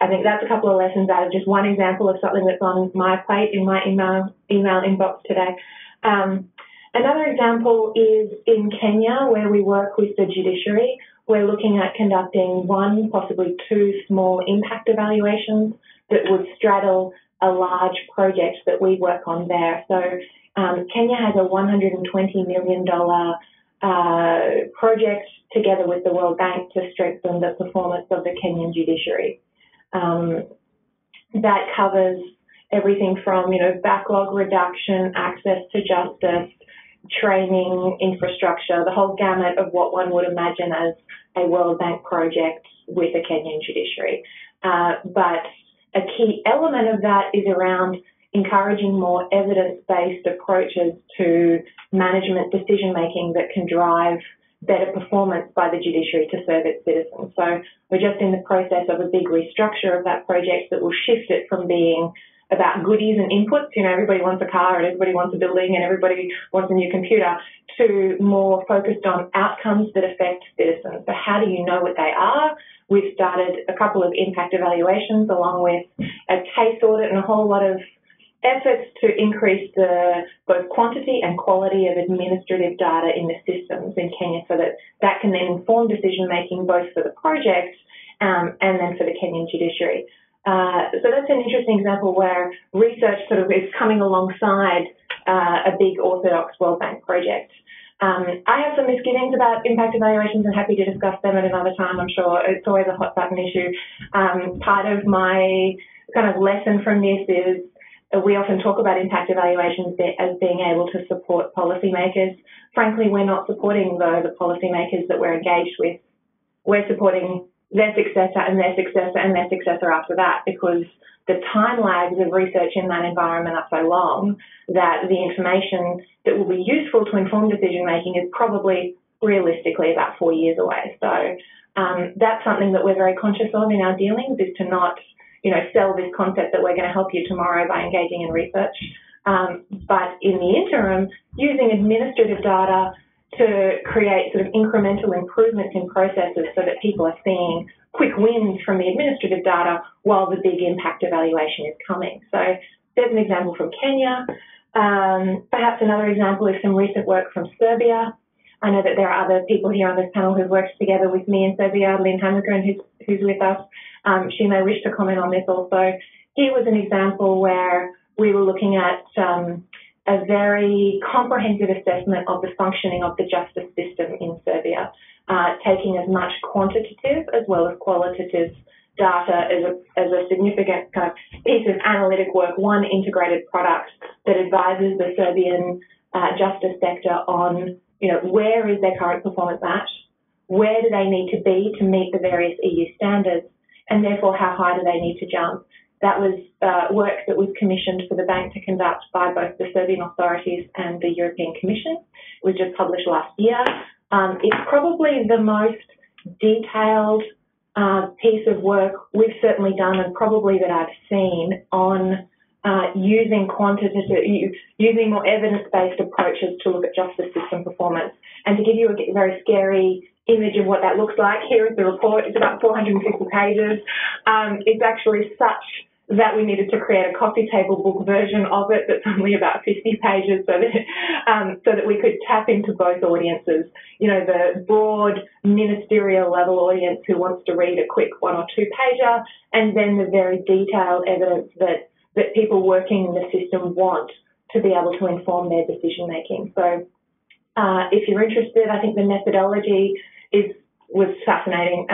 I think that's a couple of lessons out of just one example of something that's on my plate in my email inbox today. Another example is in Kenya, where we work with the judiciary. We're looking at conducting one, possibly two small impact evaluations that would straddle a large project that we work on there. So Kenya has a $120 million project together with the World Bank to strengthen the performance of the Kenyan judiciary. That covers everything from, backlog reduction, access to justice, training, infrastructure, the whole gamut of what one would imagine as a World Bank project with the Kenyan judiciary. But a key element of that is around encouraging more evidence-based approaches to management decision-making that can drive better performance by the judiciary to serve its citizens. So we're just in the process of a big restructure of that project that will shift it from being about goodies and inputs, everybody wants a car and everybody wants a building and everybody wants a new computer, to more focused on outcomes that affect citizens. So how do you know what they are? We've started a couple of impact evaluations along with a case audit and a whole lot of efforts to increase the both quantity and quality of administrative data in the systems in Kenya so that can then inform decision-making both for the project and then for the Kenyan judiciary. So that's an interesting example where research sort of is coming alongside a big orthodox World Bank project. I have some misgivings about impact evaluations and happy to discuss them at another time. I'm sure it's always a hot button issue. Part of my kind of lesson from this is we often talk about impact evaluations as being able to support policymakers. Frankly, we're not supporting the policymakers that we're engaged with. We're supporting their successor and their successor and their successor after that, because the time lags of research in that environment are so long that the information that will be useful to inform decision-making is probably realistically about 4 years away. So that's something that we're very conscious of in our dealings, is to not sell this concept that we're going to help you tomorrow by engaging in research. But in the interim, using administrative data to create sort of incremental improvements in processes so that people are seeing quick wins from the administrative data while the big impact evaluation is coming. So there's an example from Kenya. Perhaps another example is some recent work from Serbia. I know that there are other people here on this panel who've worked together with me in Serbia, Lynn Hammergren, who's with us. She may wish to comment on this also. Here was an example where we were looking at a very comprehensive assessment of the functioning of the justice system in Serbia, taking as much quantitative as well as qualitative data as a significant kind of piece of analytic work, one integrated product that advises the Serbian justice sector on, where is their current performance at, where do they need to be to meet the various EU standards, and therefore how high do they need to jump, that was work that was commissioned for the bank to conduct by both the Serbian authorities and the European Commission. It was just published last year. It's probably the most detailed piece of work we've certainly done, and probably that I've seen, on using using more evidence-based approaches to look at justice system performance. And to give you a very scary image of what that looks like, here is the report. It's about 450 pages. It's actually such that we needed to create a coffee table book version of it that's only about 50 pages, so that we could tap into both audiences. You know, the broad ministerial level audience who wants to read a quick 1 or 2 pager, and then the very detailed evidence that people working in the system want to be able to inform their decision making. So if you're interested, I think the methodology was fascinating.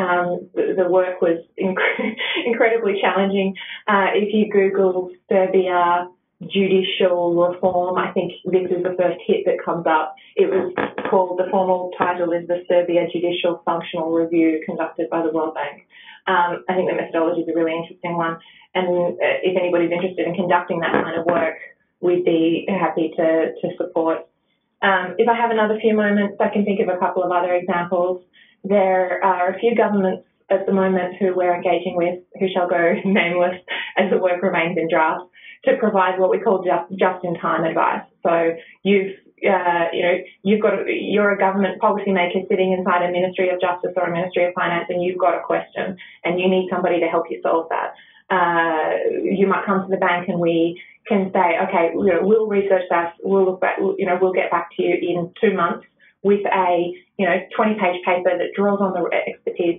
The work was incredibly challenging. If you Google Serbia judicial reform, I think this is the first hit that comes up. It was called, the formal title is the Serbia Judicial Functional Review conducted by the World Bank. I think the methodology is a really interesting one. And if anybody's interested in conducting that kind of work, we'd be happy to support. If I have another few moments, I can think of a couple of other examples. There are a few governments at the moment who we're engaging with, who shall go nameless as the work remains in draft, to provide what we call just-in-time advice. So you're a government policymaker sitting inside a Ministry of Justice or a Ministry of Finance, and you've got a question and you need somebody to help you solve that. You might come to the bank and we can say, okay, we'll research that, we'll look back, we'll get back to you in 2 months with a 20-page paper that draws on the expertise,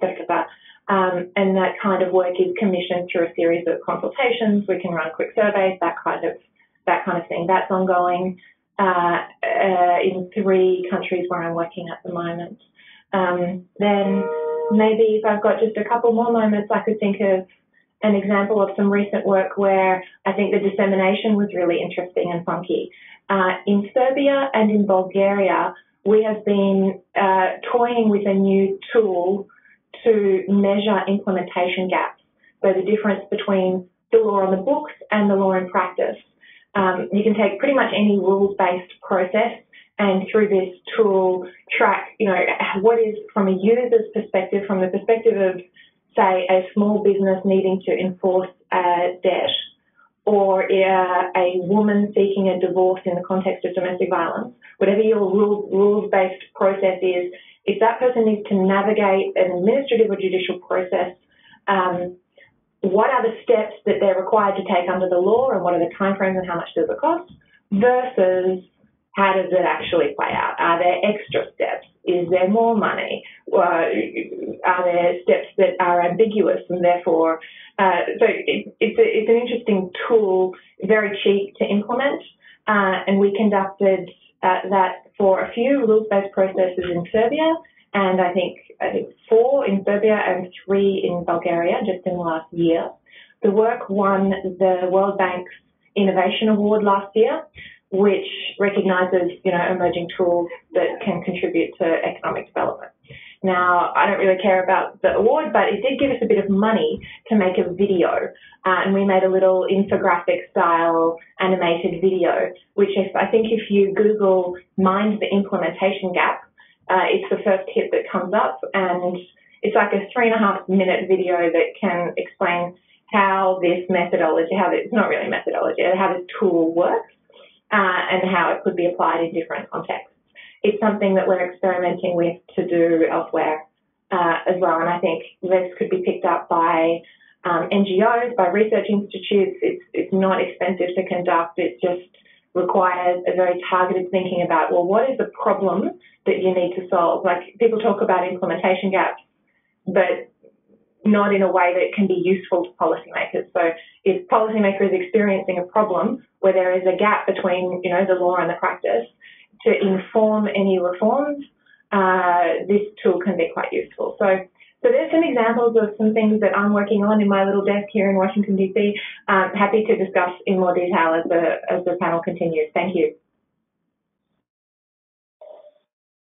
and that kind of work is commissioned through a series of consultations. We can run quick surveys, that kind of thing. That's ongoing in 3 countries where I'm working at the moment. Then maybe if I've got just a couple more moments, I could think of an example of some recent work where I think the dissemination was really interesting and funky. In Serbia and in Bulgaria, we have been toying with a new tool to measure implementation gaps, so the difference between the law on the books and the law in practice. You can take pretty much any rules-based process and through this tool track, what is, from a user's perspective, from the perspective of, say, a small business needing to enforce a debt, or a woman seeking a divorce in the context of domestic violence, whatever your rules-based process is, if that person needs to navigate an administrative or judicial process, what are the steps that they're required to take under the law, and what are the timeframes and how much does it cost, versus how does it actually play out? Are there extra steps? Is there more money? Are there steps that are ambiguous and therefore, so it's an interesting tool, very cheap to implement, and we conducted that for a few rules-based processes in Serbia, and I think 4 in Serbia and 3 in Bulgaria just in the last year. The work won the World Bank's Innovation Award last year, which recognises, emerging tools that can contribute to economic development. Now, I don't really care about the award, but it did give us a bit of money to make a video, and we made a little infographic-style animated video, which I think if you Google "Mind the Implementation Gap," it's the first hit that comes up, and it's like a 3.5-minute video that can explain how this methodology, it's not really methodology, how this tool works, and how it could be applied in different contexts. It's something that we're experimenting with to do elsewhere as well, and I think this could be picked up by NGOs, by research institutes. It's not expensive to conduct. It just requires a very targeted thinking about, well, what is the problem that you need to solve? Like, people talk about implementation gaps, but not in a way that can be useful to policymakers. So if policymaker is experiencing a problem where there is a gap between, the law and the practice, to inform any reforms, this tool can be quite useful. So there's some examples of some things that I'm working on in my little desk here in Washington, D.C. Happy to discuss in more detail as the panel continues. Thank you.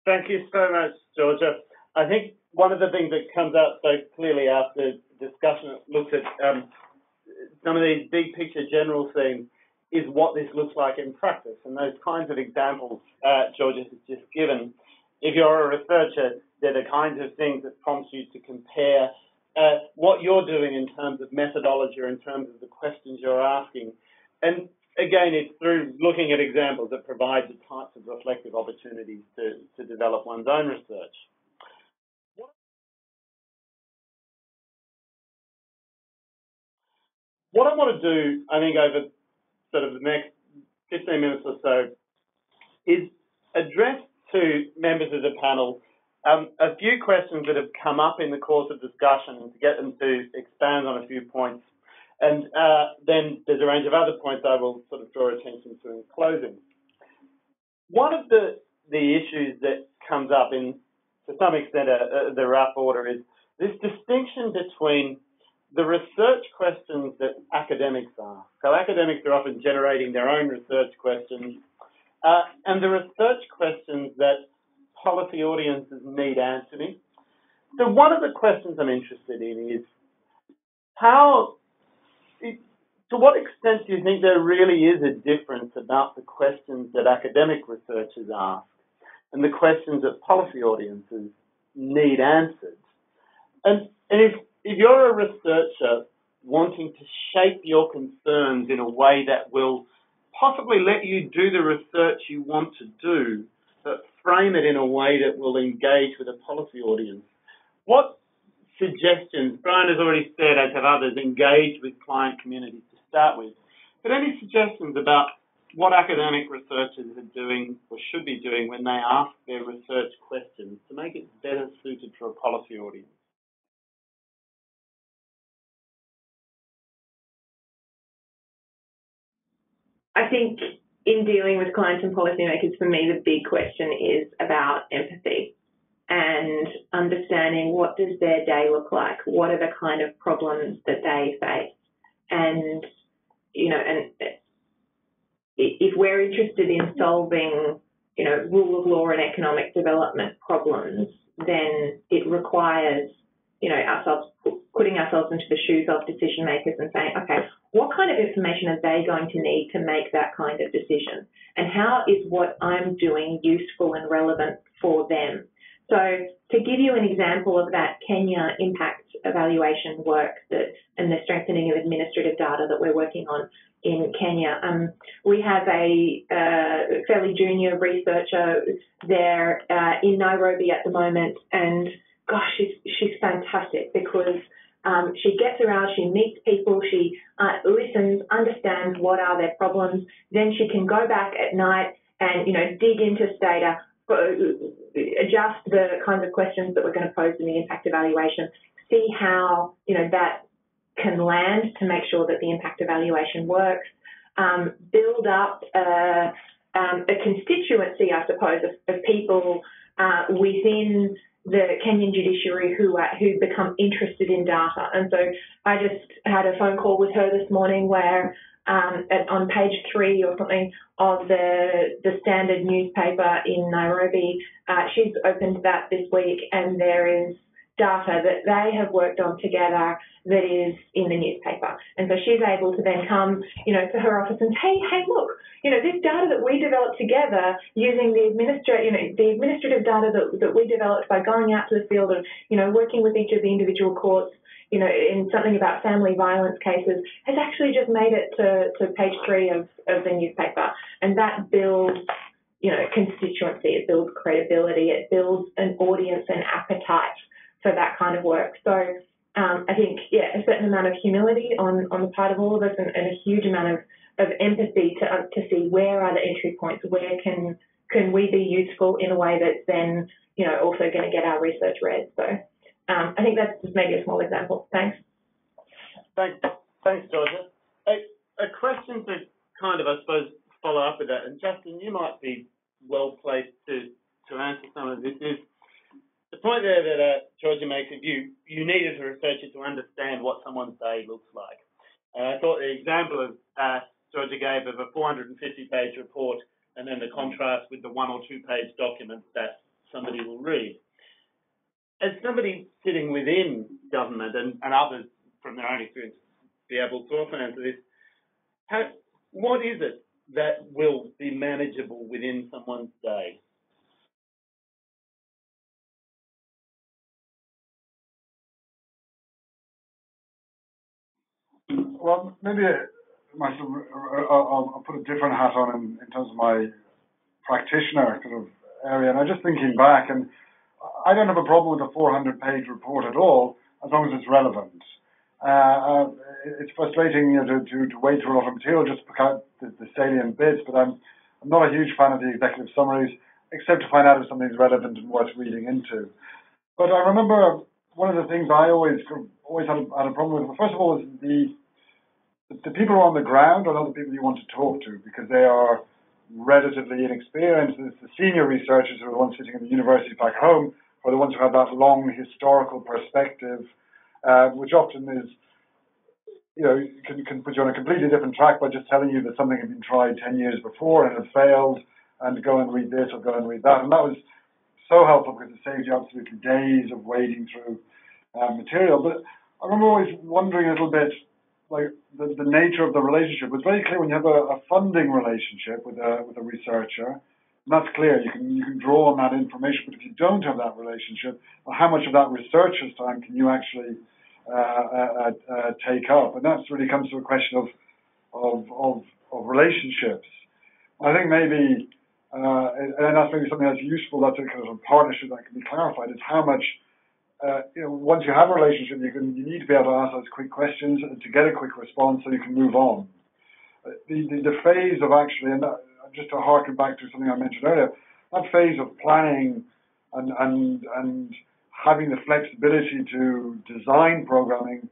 Thank you so much, Georgia. I think one of the things that comes out so clearly after discussion looks at some of these big picture general themes is what this looks like in practice. And those kinds of examples Georgia has just given, if you're a researcher, they're the kinds of things that prompt you to compare what you're doing in terms of methodology or in terms of the questions you're asking. And again, it's through looking at examples that provide the types of reflective opportunities to develop one's own research. What I want to do, I think, over sort of the next 15 minutes or so, is address to members of the panel a few questions that have come up in the course of discussion and to get them to expand on a few points. And then there's a range of other points I will sort of draw attention to in closing. One of the issues that comes up in, to some extent, the rough order is this distinction between the research questions that academics ask. So academics are often generating their own research questions, and the research questions that policy audiences need answering. So one of the questions I'm interested in is to what extent do you think there really is a difference about the questions that academic researchers ask and the questions that policy audiences need answered? And if you're a researcher wanting to shape your concerns in a way that will possibly let you do the research you want to do, but frame it in a way that will engage with a policy audience, what suggestions, Brian has already said, as have others, engage with client communities to start with, but any suggestions about what academic researchers are doing or should be doing when they ask their research questions to make it better suited for a policy audience? I think in dealing with clients and policymakers, for me, the big question is about empathy and understanding what does their day look like, what are the kind of problems that they face. And, you know, and if we're interested in solving, you know, rule of law and economic development problems, then it requires, you know, putting ourselves into the shoes of decision makers and saying, okay, what kind of information are they going to need to make that kind of decision? And how is what I'm doing useful and relevant for them? So to give you an example of that Kenya impact evaluation work and the strengthening of administrative data that we're working on in Kenya, we have a fairly junior researcher there in Nairobi at the moment, and gosh, she's fantastic because she gets around, she meets people, she listens, understands what are their problems, then she can go back at night and, you know, dig into data, adjust the kinds of questions that we're going to pose in the impact evaluation, see how, you know, that can land to make sure that the impact evaluation works, build up a constituency, I suppose, of people within the Kenyan judiciary who become interested in data. And so I just had a phone call with her this morning where on page 3 or something of the standard newspaper in Nairobi, she's opened that this week, and there is data that they have worked on together that is in the newspaper. And so she's able to then come, you know, to her office and say, hey, look, you know, this data that we developed together using the administrative data that we developed by going out to the field and, you know, working with each of the individual courts, you know, in something about family violence cases, has actually just made it to page 3 of the newspaper. And that builds, you know, constituency, it builds credibility, it builds an audience and appetite for that kind of work. So I think, yeah, a certain amount of humility on the part of all of us, and a huge amount of empathy to see where are the entry points, where can we be useful in a way that's then, you know, also going to get our research read. So I think that's just maybe a small example. Thanks. Thanks, Georgia. A question to kind of, I suppose, follow up with that, and Justin, you might be well placed to answer some of this, is the point there that Georgia makes of you need as a researcher to understand what someone's day looks like. And I thought the example of Georgia gave of a 450-page report and then the contrast with the 1- or 2-page document that somebody will read. As somebody sitting within government and others from their own experience be able to also answer this. What is it that will be manageable within someone's day? Well, maybe I'll put a different hat on in terms of my practitioner sort of area. And I'm just thinking back, and I don't have a problem with a 400-page report at all, as long as it's relevant. It's frustrating to wade through a lot of material just to pick out the salient bits, but I'm not a huge fan of the executive summaries, except to find out if something's relevant and worth reading into. But I remember one of the things I always had a problem with, first of all, is the people who are on the ground are not the people you want to talk to, because they are relatively inexperienced. It's the senior researchers who are the ones sitting in the university back home, who are the ones who have that long historical perspective, which often is, can put you on a completely different track by just telling you that something had been tried 10 years before and had failed, and go and read this or go and read that. And that was so helpful because it saved you absolutely days of wading through material. But I remember always wondering a little bit, like the nature of the relationship. It was very clear when you have a funding relationship with a researcher, and that's clear. You can draw on that information. But if you don't have that relationship, well, how much of that researcher's time can you actually take up? And that really comes to a question of relationships. I think maybe, and that's maybe something that's useful. That's a kind of a partnership that can be clarified. Is how much. Once you have a relationship, you need to be able to ask those quick questions to get a quick response so you can move on. The phase of actually, and just to harken back to something I mentioned earlier, that phase of planning and having the flexibility to design programming,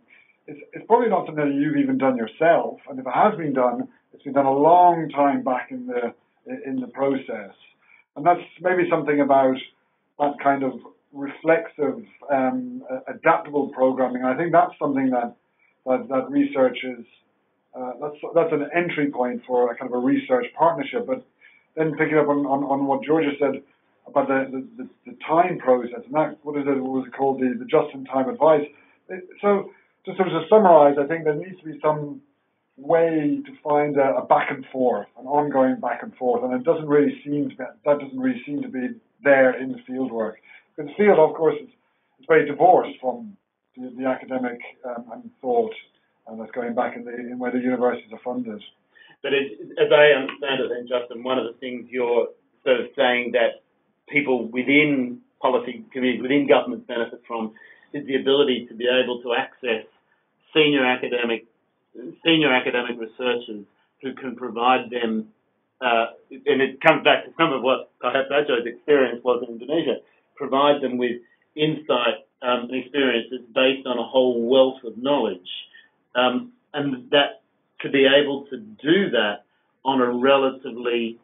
it's probably not something that you've even done yourself. And if it has been done, it's been done a long time back in the process. And that's maybe something about that kind of reflexive, adaptable programming. I think that's something that research is. That's an entry point for a kind of a research partnership. But then picking up on what Georgia said about the time process, and that what was it called, the just-in-time advice. So to summarize, I think there needs to be some way to find a back and forth, an ongoing back and forth, and it doesn't really seem to be there in the field work. The field, of course, is very divorced from the academic and thought, and that's going back in where the universities are funded. But as I understand it, then, Justin, one of the things you're sort of saying that people within policy communities, within government benefit from, is the ability to be able to access senior academic researchers who can provide them, and it comes back to some of what perhaps Ajo's experience was in Indonesia, provide them with insight and experiences based on a whole wealth of knowledge, and that to be able to do that on a relatively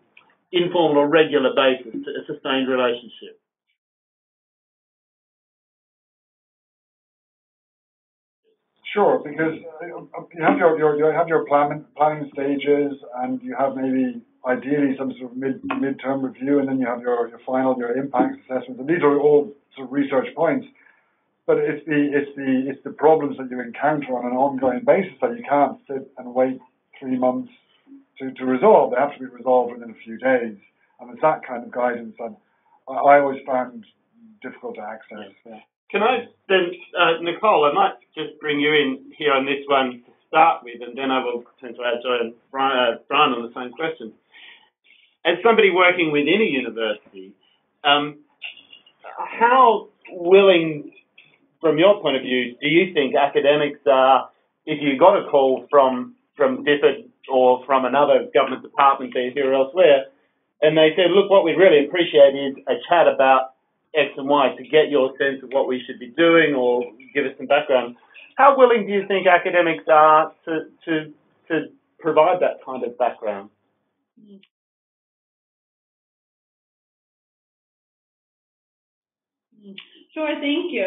informal or regular basis, a sustained relationship. Sure, because you have your planning stages, and you have maybe ideally some sort of midterm review, and then you have your final, your impact assessment, and these are all sort of research points. But it's the problems that you encounter on an ongoing basis that you can't sit and wait 3 months to resolve. They have to be resolved within a few days, and it's that kind of guidance that I always found difficult to access. Yeah. Can I then, Nicole, I might just bring you in here on this one to start with, and then I will turn to Ajo and Brian on the same question. As somebody working within a university, how willing, from your point of view, do you think academics are, if you got a call from DFID or from another government department, be it here or elsewhere, and they said, look, what we really appreciate is a chat about X and Y to get your sense of what we should be doing or give us some background. How willing do you think academics are to provide that kind of background? Sure, thank you.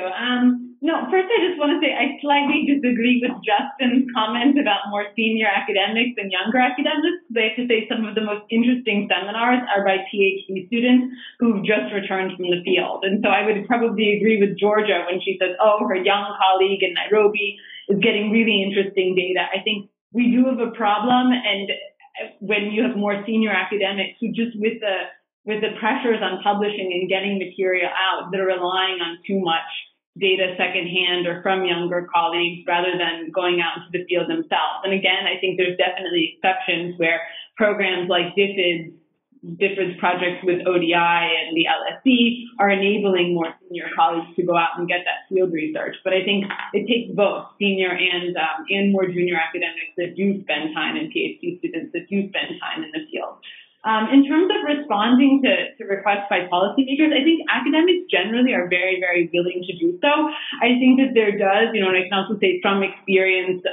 No, first I just want to say I slightly disagree with Justin's comments about more senior academics and younger academics. I have to say some of the most interesting seminars are by PhD students who've just returned from the field. And so I would probably agree with Georgia when she says, oh, her young colleague in Nairobi is getting really interesting data. I think we do have a problem, and when you have more senior academics who just with the pressures on publishing and getting material out, that are relying on too much data secondhand or from younger colleagues rather than going out into the field themselves. And again, I think there's definitely exceptions where programs like DIFID's projects with ODI and the LSE are enabling more senior colleagues to go out and get that field research. But I think it takes both senior and more junior academics that do spend time, and PhD students that do spend time in the field. In terms of responding to requests by policymakers, I think academics generally are very, very willing to do so. I think that there does, and I can also say from experience,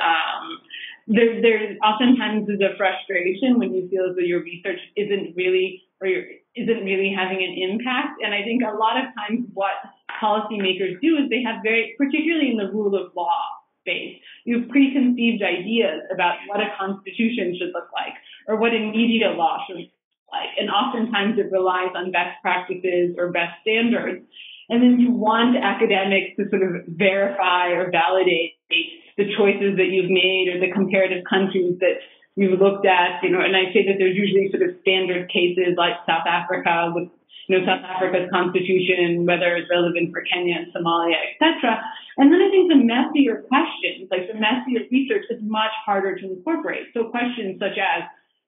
there oftentimes is a frustration when you feel as though your research isn't really having an impact. And I think a lot of times what policymakers do is they have particularly in the rule of law space, you have preconceived ideas about what a constitution should look like or what a media law should look like. And oftentimes it relies on best practices or best standards. And then you want academics to sort of verify or validate the choices that you've made or the comparative countries that you've looked at, and I say that there's usually sort of standard cases like South Africa with, South Africa's constitution, whether it's relevant for Kenya and Somalia, etc. And then I think the messier questions, like the messier research, is much harder to incorporate. So questions such as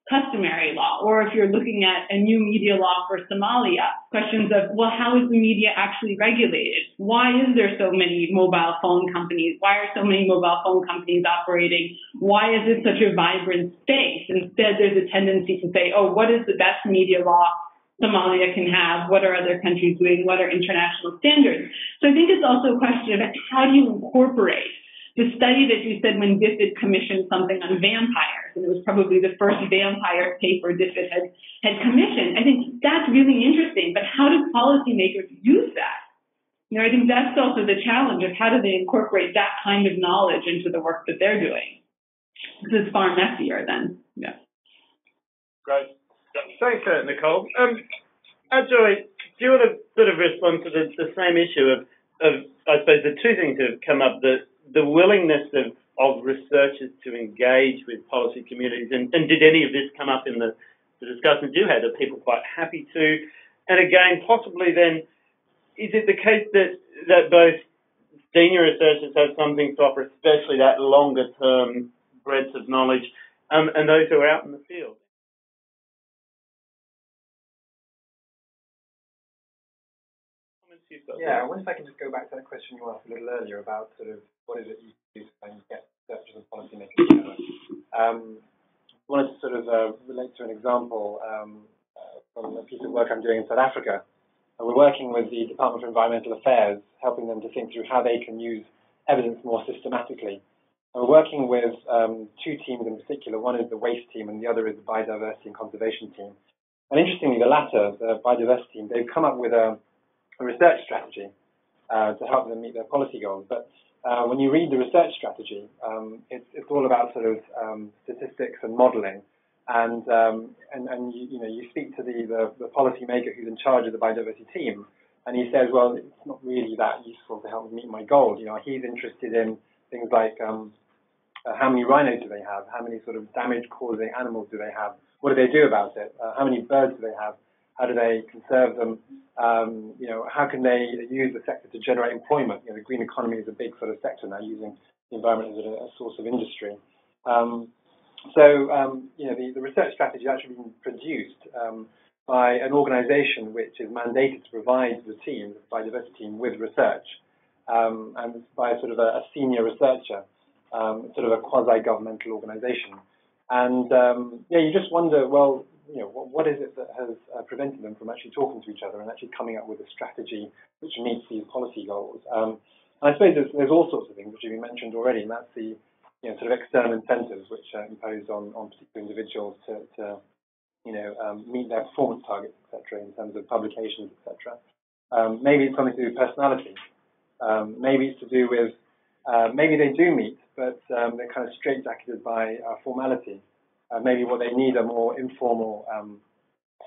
customary law, or if you're looking at a new media law for Somalia, questions of, well, how is the media actually regulated? Why is there so many mobile phone companies? Why are so many mobile phone companies operating? Why is it such a vibrant space? Instead, there's a tendency to say, oh, what is the best media law Somalia can have? What are other countries doing? What are international standards? So I think it's also a question of how do you incorporate the study that you said when DFID commissioned something on vampires, and it was probably the first vampire paper DFID had commissioned. I think that's really interesting, but how do policymakers use that? I think that's also the challenge of how do they incorporate that kind of knowledge into the work that they're doing? Because it's far messier then. Yeah. Great. Thanks, Nicole. Joy, do you want to sort of respond to the same issue of I suppose the two things that have come up, the willingness of researchers to engage with policy communities, and did any of this come up in the discussions you had? Are people quite happy to? And again, possibly then, is it the case that both senior researchers have something to offer, especially that longer term breadth of knowledge, and those who are out in the field? Yeah, I wonder if I can just go back to that question you asked a little earlier about sort of what is it you do when you get researchers and policymakers together. I wanted to sort of relate to an example from a piece of work I'm doing in South Africa. We're working with the Department for Environmental Affairs, helping them to think through how they can use evidence more systematically. And we're working with two teams in particular. One is the waste team and the other is the biodiversity and conservation team. And interestingly, the latter, the biodiversity team, they've come up with a research strategy to help them meet their policy goals. But when you read the research strategy, it's all about sort of statistics and modelling. And you speak to the policy maker who's in charge of the biodiversity team, and he says, well, it's not really that useful to help me meet my goals. He's interested in things like how many rhinos do they have? How many sort of damage-causing animals do they have? What do they do about it? How many birds do they have? How do they conserve them? How can they use the sector to generate employment? The green economy is a big sort of sector now, using the environment as a source of industry. The research strategy has actually been produced by an organisation which is mandated to provide the team, the biodiversity team, with research, and by sort of a senior researcher, sort of a quasi-governmental organisation. And you just wonder, well, what is it that has prevented them from actually talking to each other and actually coming up with a strategy which meets these policy goals? And I suppose there's all sorts of things which have been mentioned already, and that's the sort of external incentives which are imposed on particular individuals to meet their performance targets, etc., in terms of publications, etc. Maybe it's something to do with personality. Maybe it's to do with maybe they do meet, but they're kind of straitjacketed by formality. Maybe what they need are more informal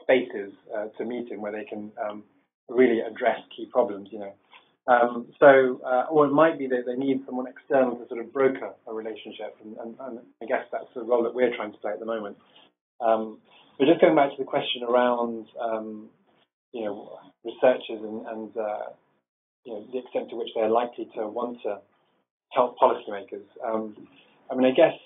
spaces to meet in where they can really address key problems. Or it might be that they need someone external to sort of broker a relationship, and I guess that's the role that we're trying to play at the moment. But just going back to the question around, researchers and the extent to which they're likely to want to help policymakers. I guess,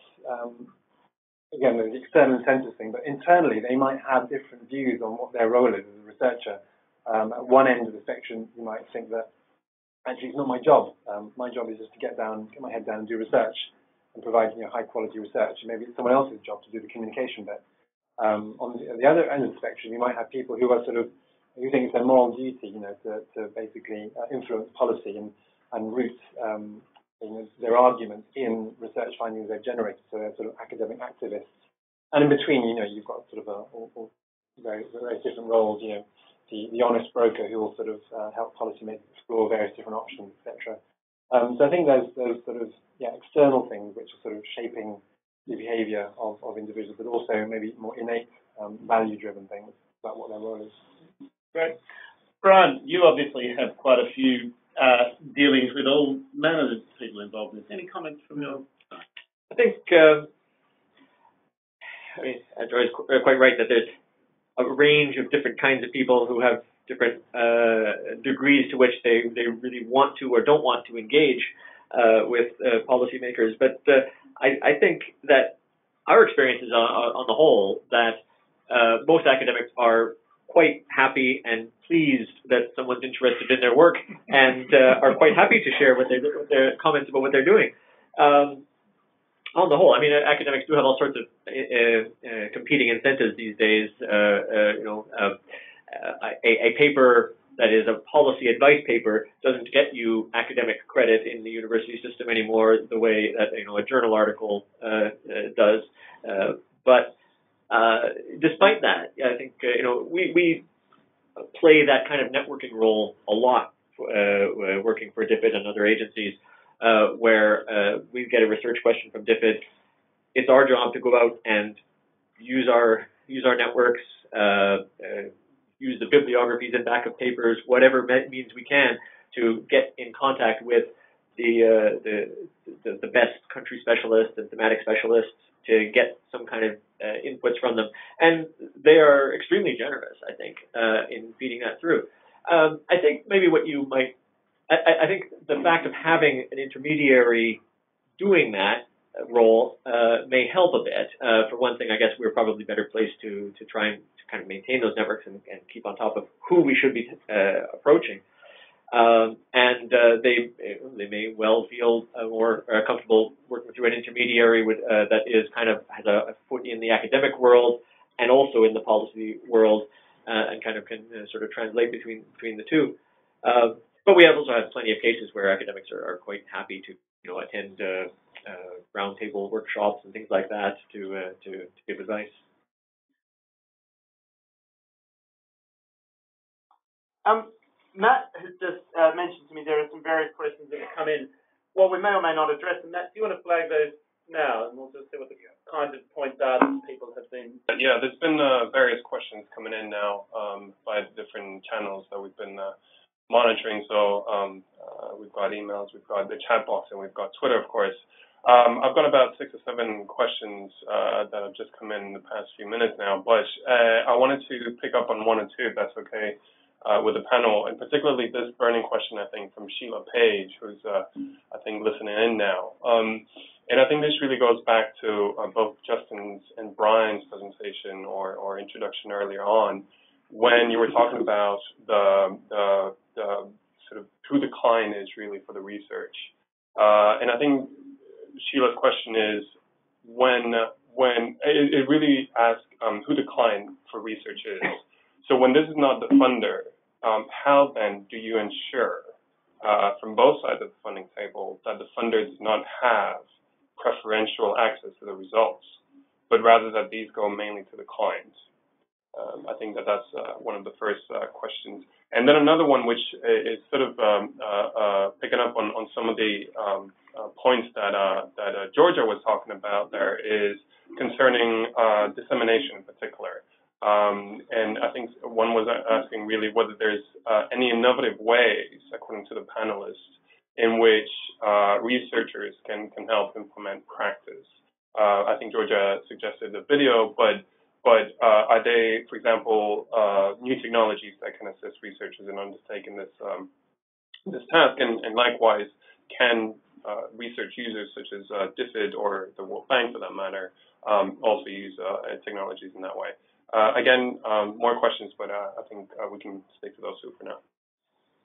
again, there's the external incentives thing, but internally they might have different views on what their role is as a researcher. At one end of the spectrum, you might think that actually it's not my job. My job is just to get my head down and do research and provide high quality research. And maybe it's someone else's job to do the communication bit. On the other end of the spectrum, you might have people who are who think it's their moral duty, to basically influence policy and root their arguments in research findings they've generated. So they're sort of academic activists. And in between, you've got sort of very different roles. The honest broker who will sort of help policymakers explore various different options, etc. So I think there's sort of external things which are sort of shaping the behaviour of individuals, but also maybe more innate value-driven things about what their role is. Great. Brian, you obviously have quite a few dealings with all manner of people involved in this. Any comments from your side? I think, Andrew is quite right that there's a range of different kinds of people who have different degrees to which they really want to or don't want to engage with policymakers. But I think that our experience is on the whole that most academics are quite happy and pleased that someone's interested in their work and are quite happy to share what their comments about what they're doing. On the whole, academics do have all sorts of competing incentives these days. A paper that is a policy advice paper doesn't get you academic credit in the university system anymore the way that a journal article does. But despite that, I think we play that kind of networking role a lot working for DFID and other agencies. Where we get a research question from DFID, it's our job to go out and use our networks, use the bibliographies and backup papers, whatever means we can to get in contact with the best country specialists and thematic specialists to get some kind of inputs from them, and they are extremely generous, I think, in feeding that through. I think maybe what you might. I think the fact of having an intermediary doing that role may help a bit. For one thing, I guess we're probably better placed to try and to kind of maintain those networks and keep on top of who we should be approaching. And they may well feel more comfortable working through an intermediary that is kind of has a foot in the academic world and also in the policy world, and kind of can sort of translate between the two. But we have also had plenty of cases where academics are quite happy to attend roundtable workshops and things like that to give advice. Matt has just mentioned to me there are some various questions that have come in. Well, we may or may not address them. Matt, do you want to flag those now, and we'll just see what the kinds of points are that people have been. Yeah, there's been various questions coming in now by different channels that we've been monitoring. So we've got emails, we've got the chat box, and we've got Twitter, of course. I've got about 6 or 7 questions that have just come in the past few minutes now, but I wanted to pick up on 1 or 2, if that's okay, with the panel, and particularly this burning question, I think, from Sheila Page, who's, I think, listening in now. And I think this really goes back to both Justin's and Brian's presentation or introduction earlier on, when you were talking about the sort of who the client is really for the research. And I think Sheila's question is when it really asks who the client for research is. So when this is not the funder, how then do you ensure from both sides of the funding table that the funder does not have preferential access to the results, but rather that these go mainly to the client? I think that's one of the first questions. And then another one, which is sort of picking up on some of the points that Georgia was talking about there, is concerning dissemination in particular. And I think one was asking really whether there's any innovative ways, according to the panelists, in which researchers can help implement practice. I think Georgia suggested a video, but are they, for example, new technologies that can assist researchers in undertaking this task? And likewise, can research users such as DFID or the World Bank, for that matter, also use technologies in that way? Again, more questions, but I think we can stick to those two for now.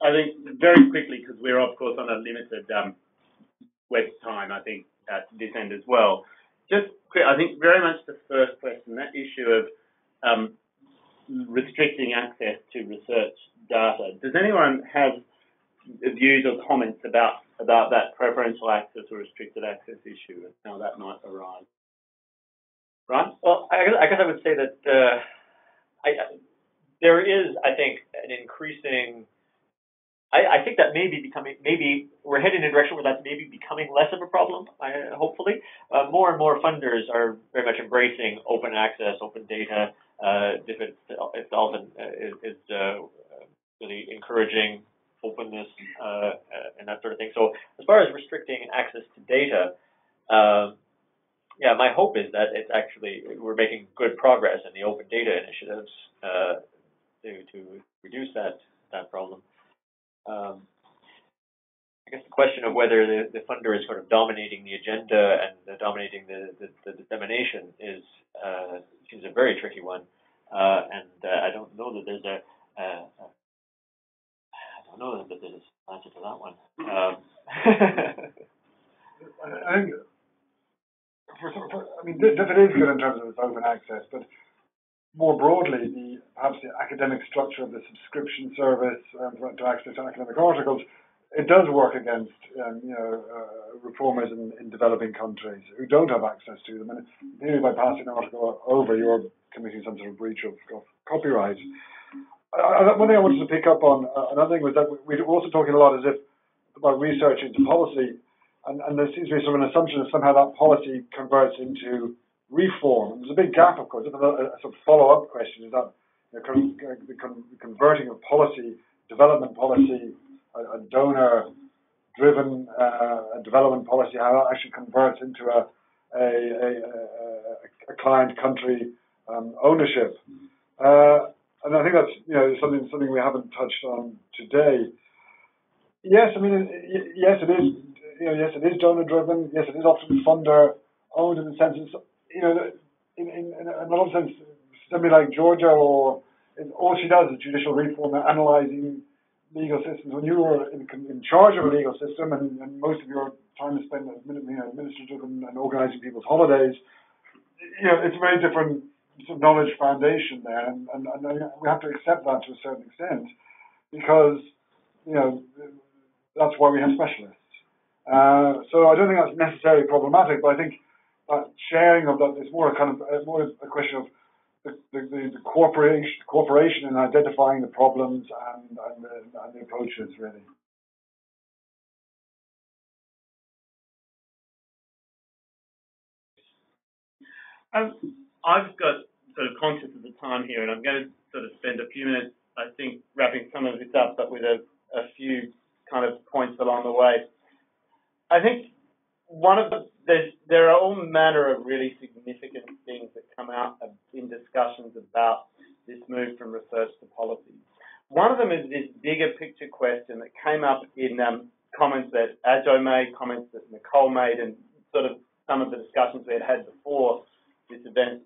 I think very quickly, because we're of course on a limited web time, I think at this end as well. Just quick, I think very much the first question, that issue of restricting access to research data. Does anyone have views or comments about that preferential access or restricted access issue and how that might arise? Right? Well, I guess I would say that there is, I think, an increasing. I think that maybe we're heading in a direction where that's maybe becoming less of a problem. Hopefully, more and more funders are very much embracing open access, open data. It's often is really encouraging openness and that sort of thing. So, as far as restricting access to data. Yeah, my hope is that it's actually we're making good progress in the open data initiatives to reduce that problem. I guess the question of whether the funder is sort of dominating the agenda and dominating the dissemination seems a very tricky one, and I don't know that there's an answer to that one. I think. I mean, it is good in terms of its open access, but more broadly, perhaps the academic structure of the subscription service to access academic articles, it does work against reformers in developing countries who don't have access to them. And maybe by passing an article over, you're committing some sort of breach of copyright. One thing I wanted to pick up on, another thing was that we're also talking a lot about research into policy. And there seems to be sort of an assumption that somehow that policy converts into reform. And there's a big gap, of course. A sort of follow-up question is that the converting of policy, development policy, a donor-driven development policy, how that actually converts into a client country ownership. And I think that's something we haven't touched on today. Yes, I mean, yes, it is. Yes, it is donor-driven. Yes, it is often funder-owned in the sense, in a lot of sense, somebody like Georgia, all she does is judicial reform, analysing legal systems. When you were in charge of a legal system, and most of your time is spent administrative and organising people's holidays, it's a very different sort of knowledge foundation there, and we have to accept that to a certain extent, because that's why we have specialists. So I don't think that's necessarily problematic, but I think that sharing of that is more a question of the cooperation in identifying the problems and the approaches, really. I've got sort of conscious of the time here, and I'm going to sort of spend a few minutes, I think, wrapping some of this up, but with a few kind of points along the way. I think there are all manner of really significant things that come out in discussions about this move from research to policy. One of them is this bigger picture question that came up in comments that Ajo made, comments that Nicole made, and sort of some of the discussions we had before this event.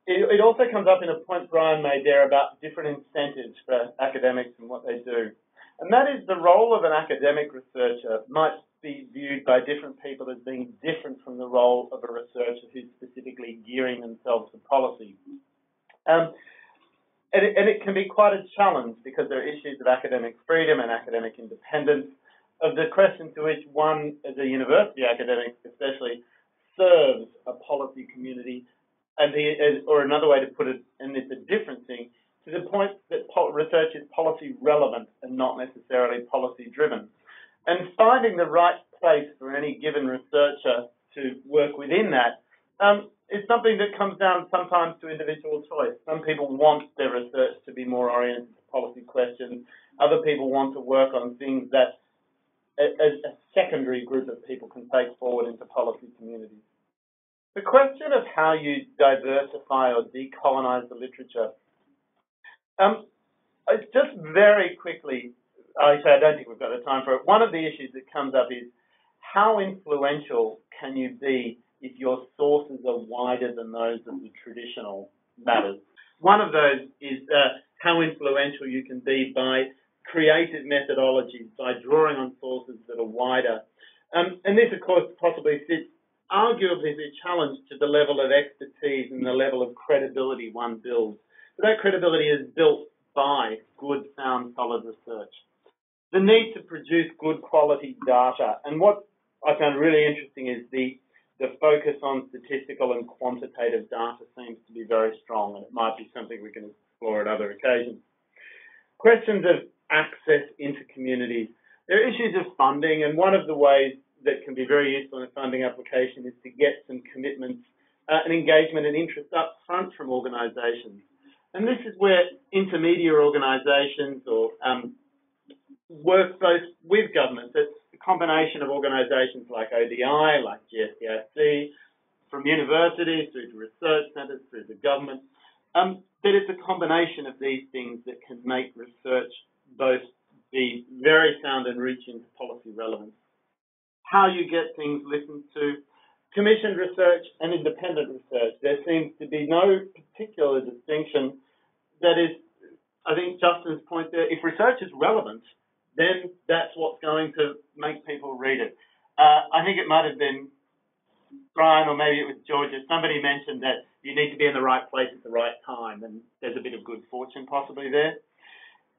It also comes up in a point Brian made there about different incentives for academics and what they do. And that is the role of an academic researcher might be viewed by different people as being different from the role of a researcher who's specifically gearing themselves to policy. And it can be quite a challenge because there are issues of academic freedom and academic independence, of the question to which one, as a university academic especially, serves a policy community, or another way to put it, and it's a different thing, to the point that research is policy relevant and not necessarily policy driven. And finding the right place for any given researcher to work within that it's something that comes down sometimes to individual choice. Some people want their research to be more oriented to policy questions. Other people want to work on things that a secondary group of people can take forward into policy communities. The question of how you diversify or decolonize the literature, just very quickly, I don't think we've got the time for it. One of the issues that comes up is how influential can you be if your sources are wider than those of the traditional matters? One of those is how influential you can be by creative methodologies, by drawing on sources that are wider. And this, of course, possibly sits arguably as a challenge to the level of expertise and the level of credibility one builds. But that credibility is built by good, sound, solid research. The need to produce good quality data. And what I found really interesting is the focus on statistical and quantitative data seems to be very strong, and it might be something we can explore at other occasions. Questions of access into communities. There are issues of funding, and one of the ways that can be very useful in a funding application is to get some commitments and engagement and interest up front from organisations. And this is where intermediate organisations or work both with governments. It's a combination of organisations like ODI, like GSDRC, from universities through to research centres, through to government. But it's a combination of these things that can make research both be very sound and reach into policy relevance. How you get things listened to, commissioned research and independent research. There seems to be no particular distinction. That is, I think Justin's point there, if research is relevant, then that's what's going to make people read it. I think it might have been Brian, or maybe it was Georgia, somebody mentioned that you need to be in the right place at the right time, and there's a bit of good fortune possibly there.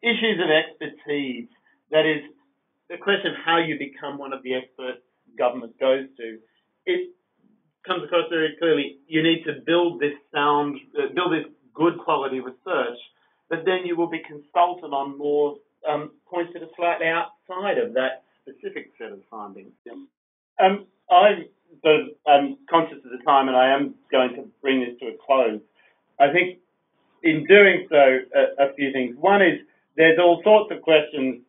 Issues of expertise, that is, the question of how you become one of the experts government goes to, it comes across very clearly. You need to build this good quality research, but then you will be consulted on more points that are slightly outside of that specific set of findings. I'm conscious of the time, and I am going to bring this to a close. I think in doing so, a few things. One is there's all sorts of questions.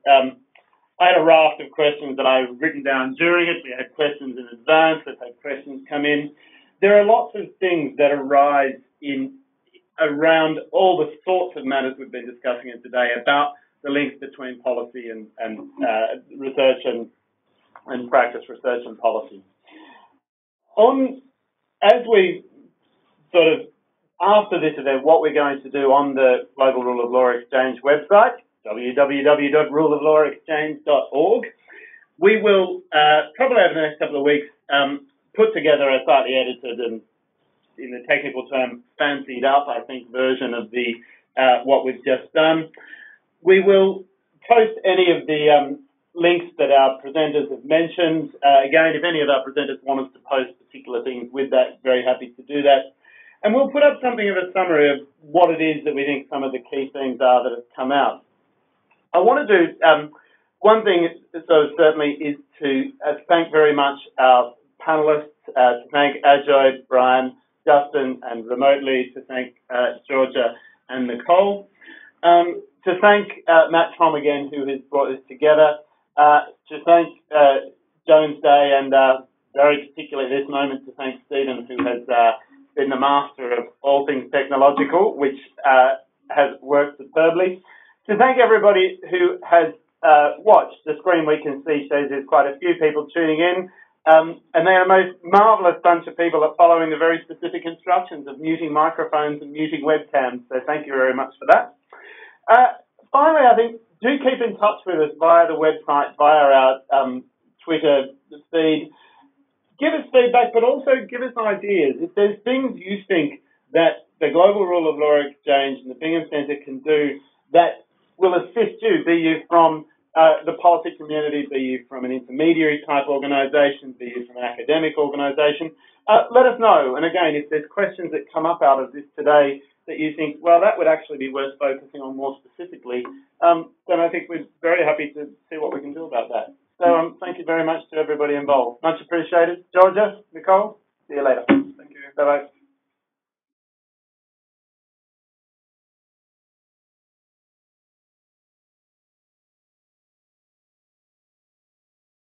I had a raft of questions that I've written down during it. We had questions in advance. We've had questions come in. There are lots of things that arise around all the sorts of matters we've been discussing today about the links between policy and research and practice, research and policy. As we sort of, after this event, what we're going to do on the Global Rule of Law Exchange website, www.ruleoflawexchange.org, we will probably over the next couple of weeks put together a slightly edited and, in the technical term, fancied up, I think, version of the what we've just done. We will post any of the links that our presenters have mentioned. Again, if any of our presenters want us to post particular things with that, very happy to do that. And we'll put up something of a summary of what it is that we think some of the key themes are that have come out. I want to do one thing, so certainly, is to thank very much our panelists, to thank Ajoy, Brian, Justin, and remotely to thank Georgia and Nicole. To thank Matt Tom again, who has brought this together. To thank Jones Day, and very particularly at this moment to thank Stephen, who has been the master of all things technological, which has worked superbly. To thank everybody who has watched. The screen we can see shows there's quite a few people tuning in, and they are a most marvellous bunch of people that are following the very specific instructions of muting microphones and muting webcams, so thank you very much for that. Finally, I think, do keep in touch with us via the website, via our Twitter feed. Give us feedback, but also give us ideas. If there's things you think that the Global Rule of Law Exchange and the Bingham Centre can do that will assist you, be you from the policy community, be you from an intermediary type organisation, be you from an academic organisation, let us know. And again, if there's questions that come up out of this today that you think, well, that would actually be worth focusing on more specifically, then I think we're very happy to see what we can do about that. So thank you very much to everybody involved. Much appreciated. Georgia, Nicole?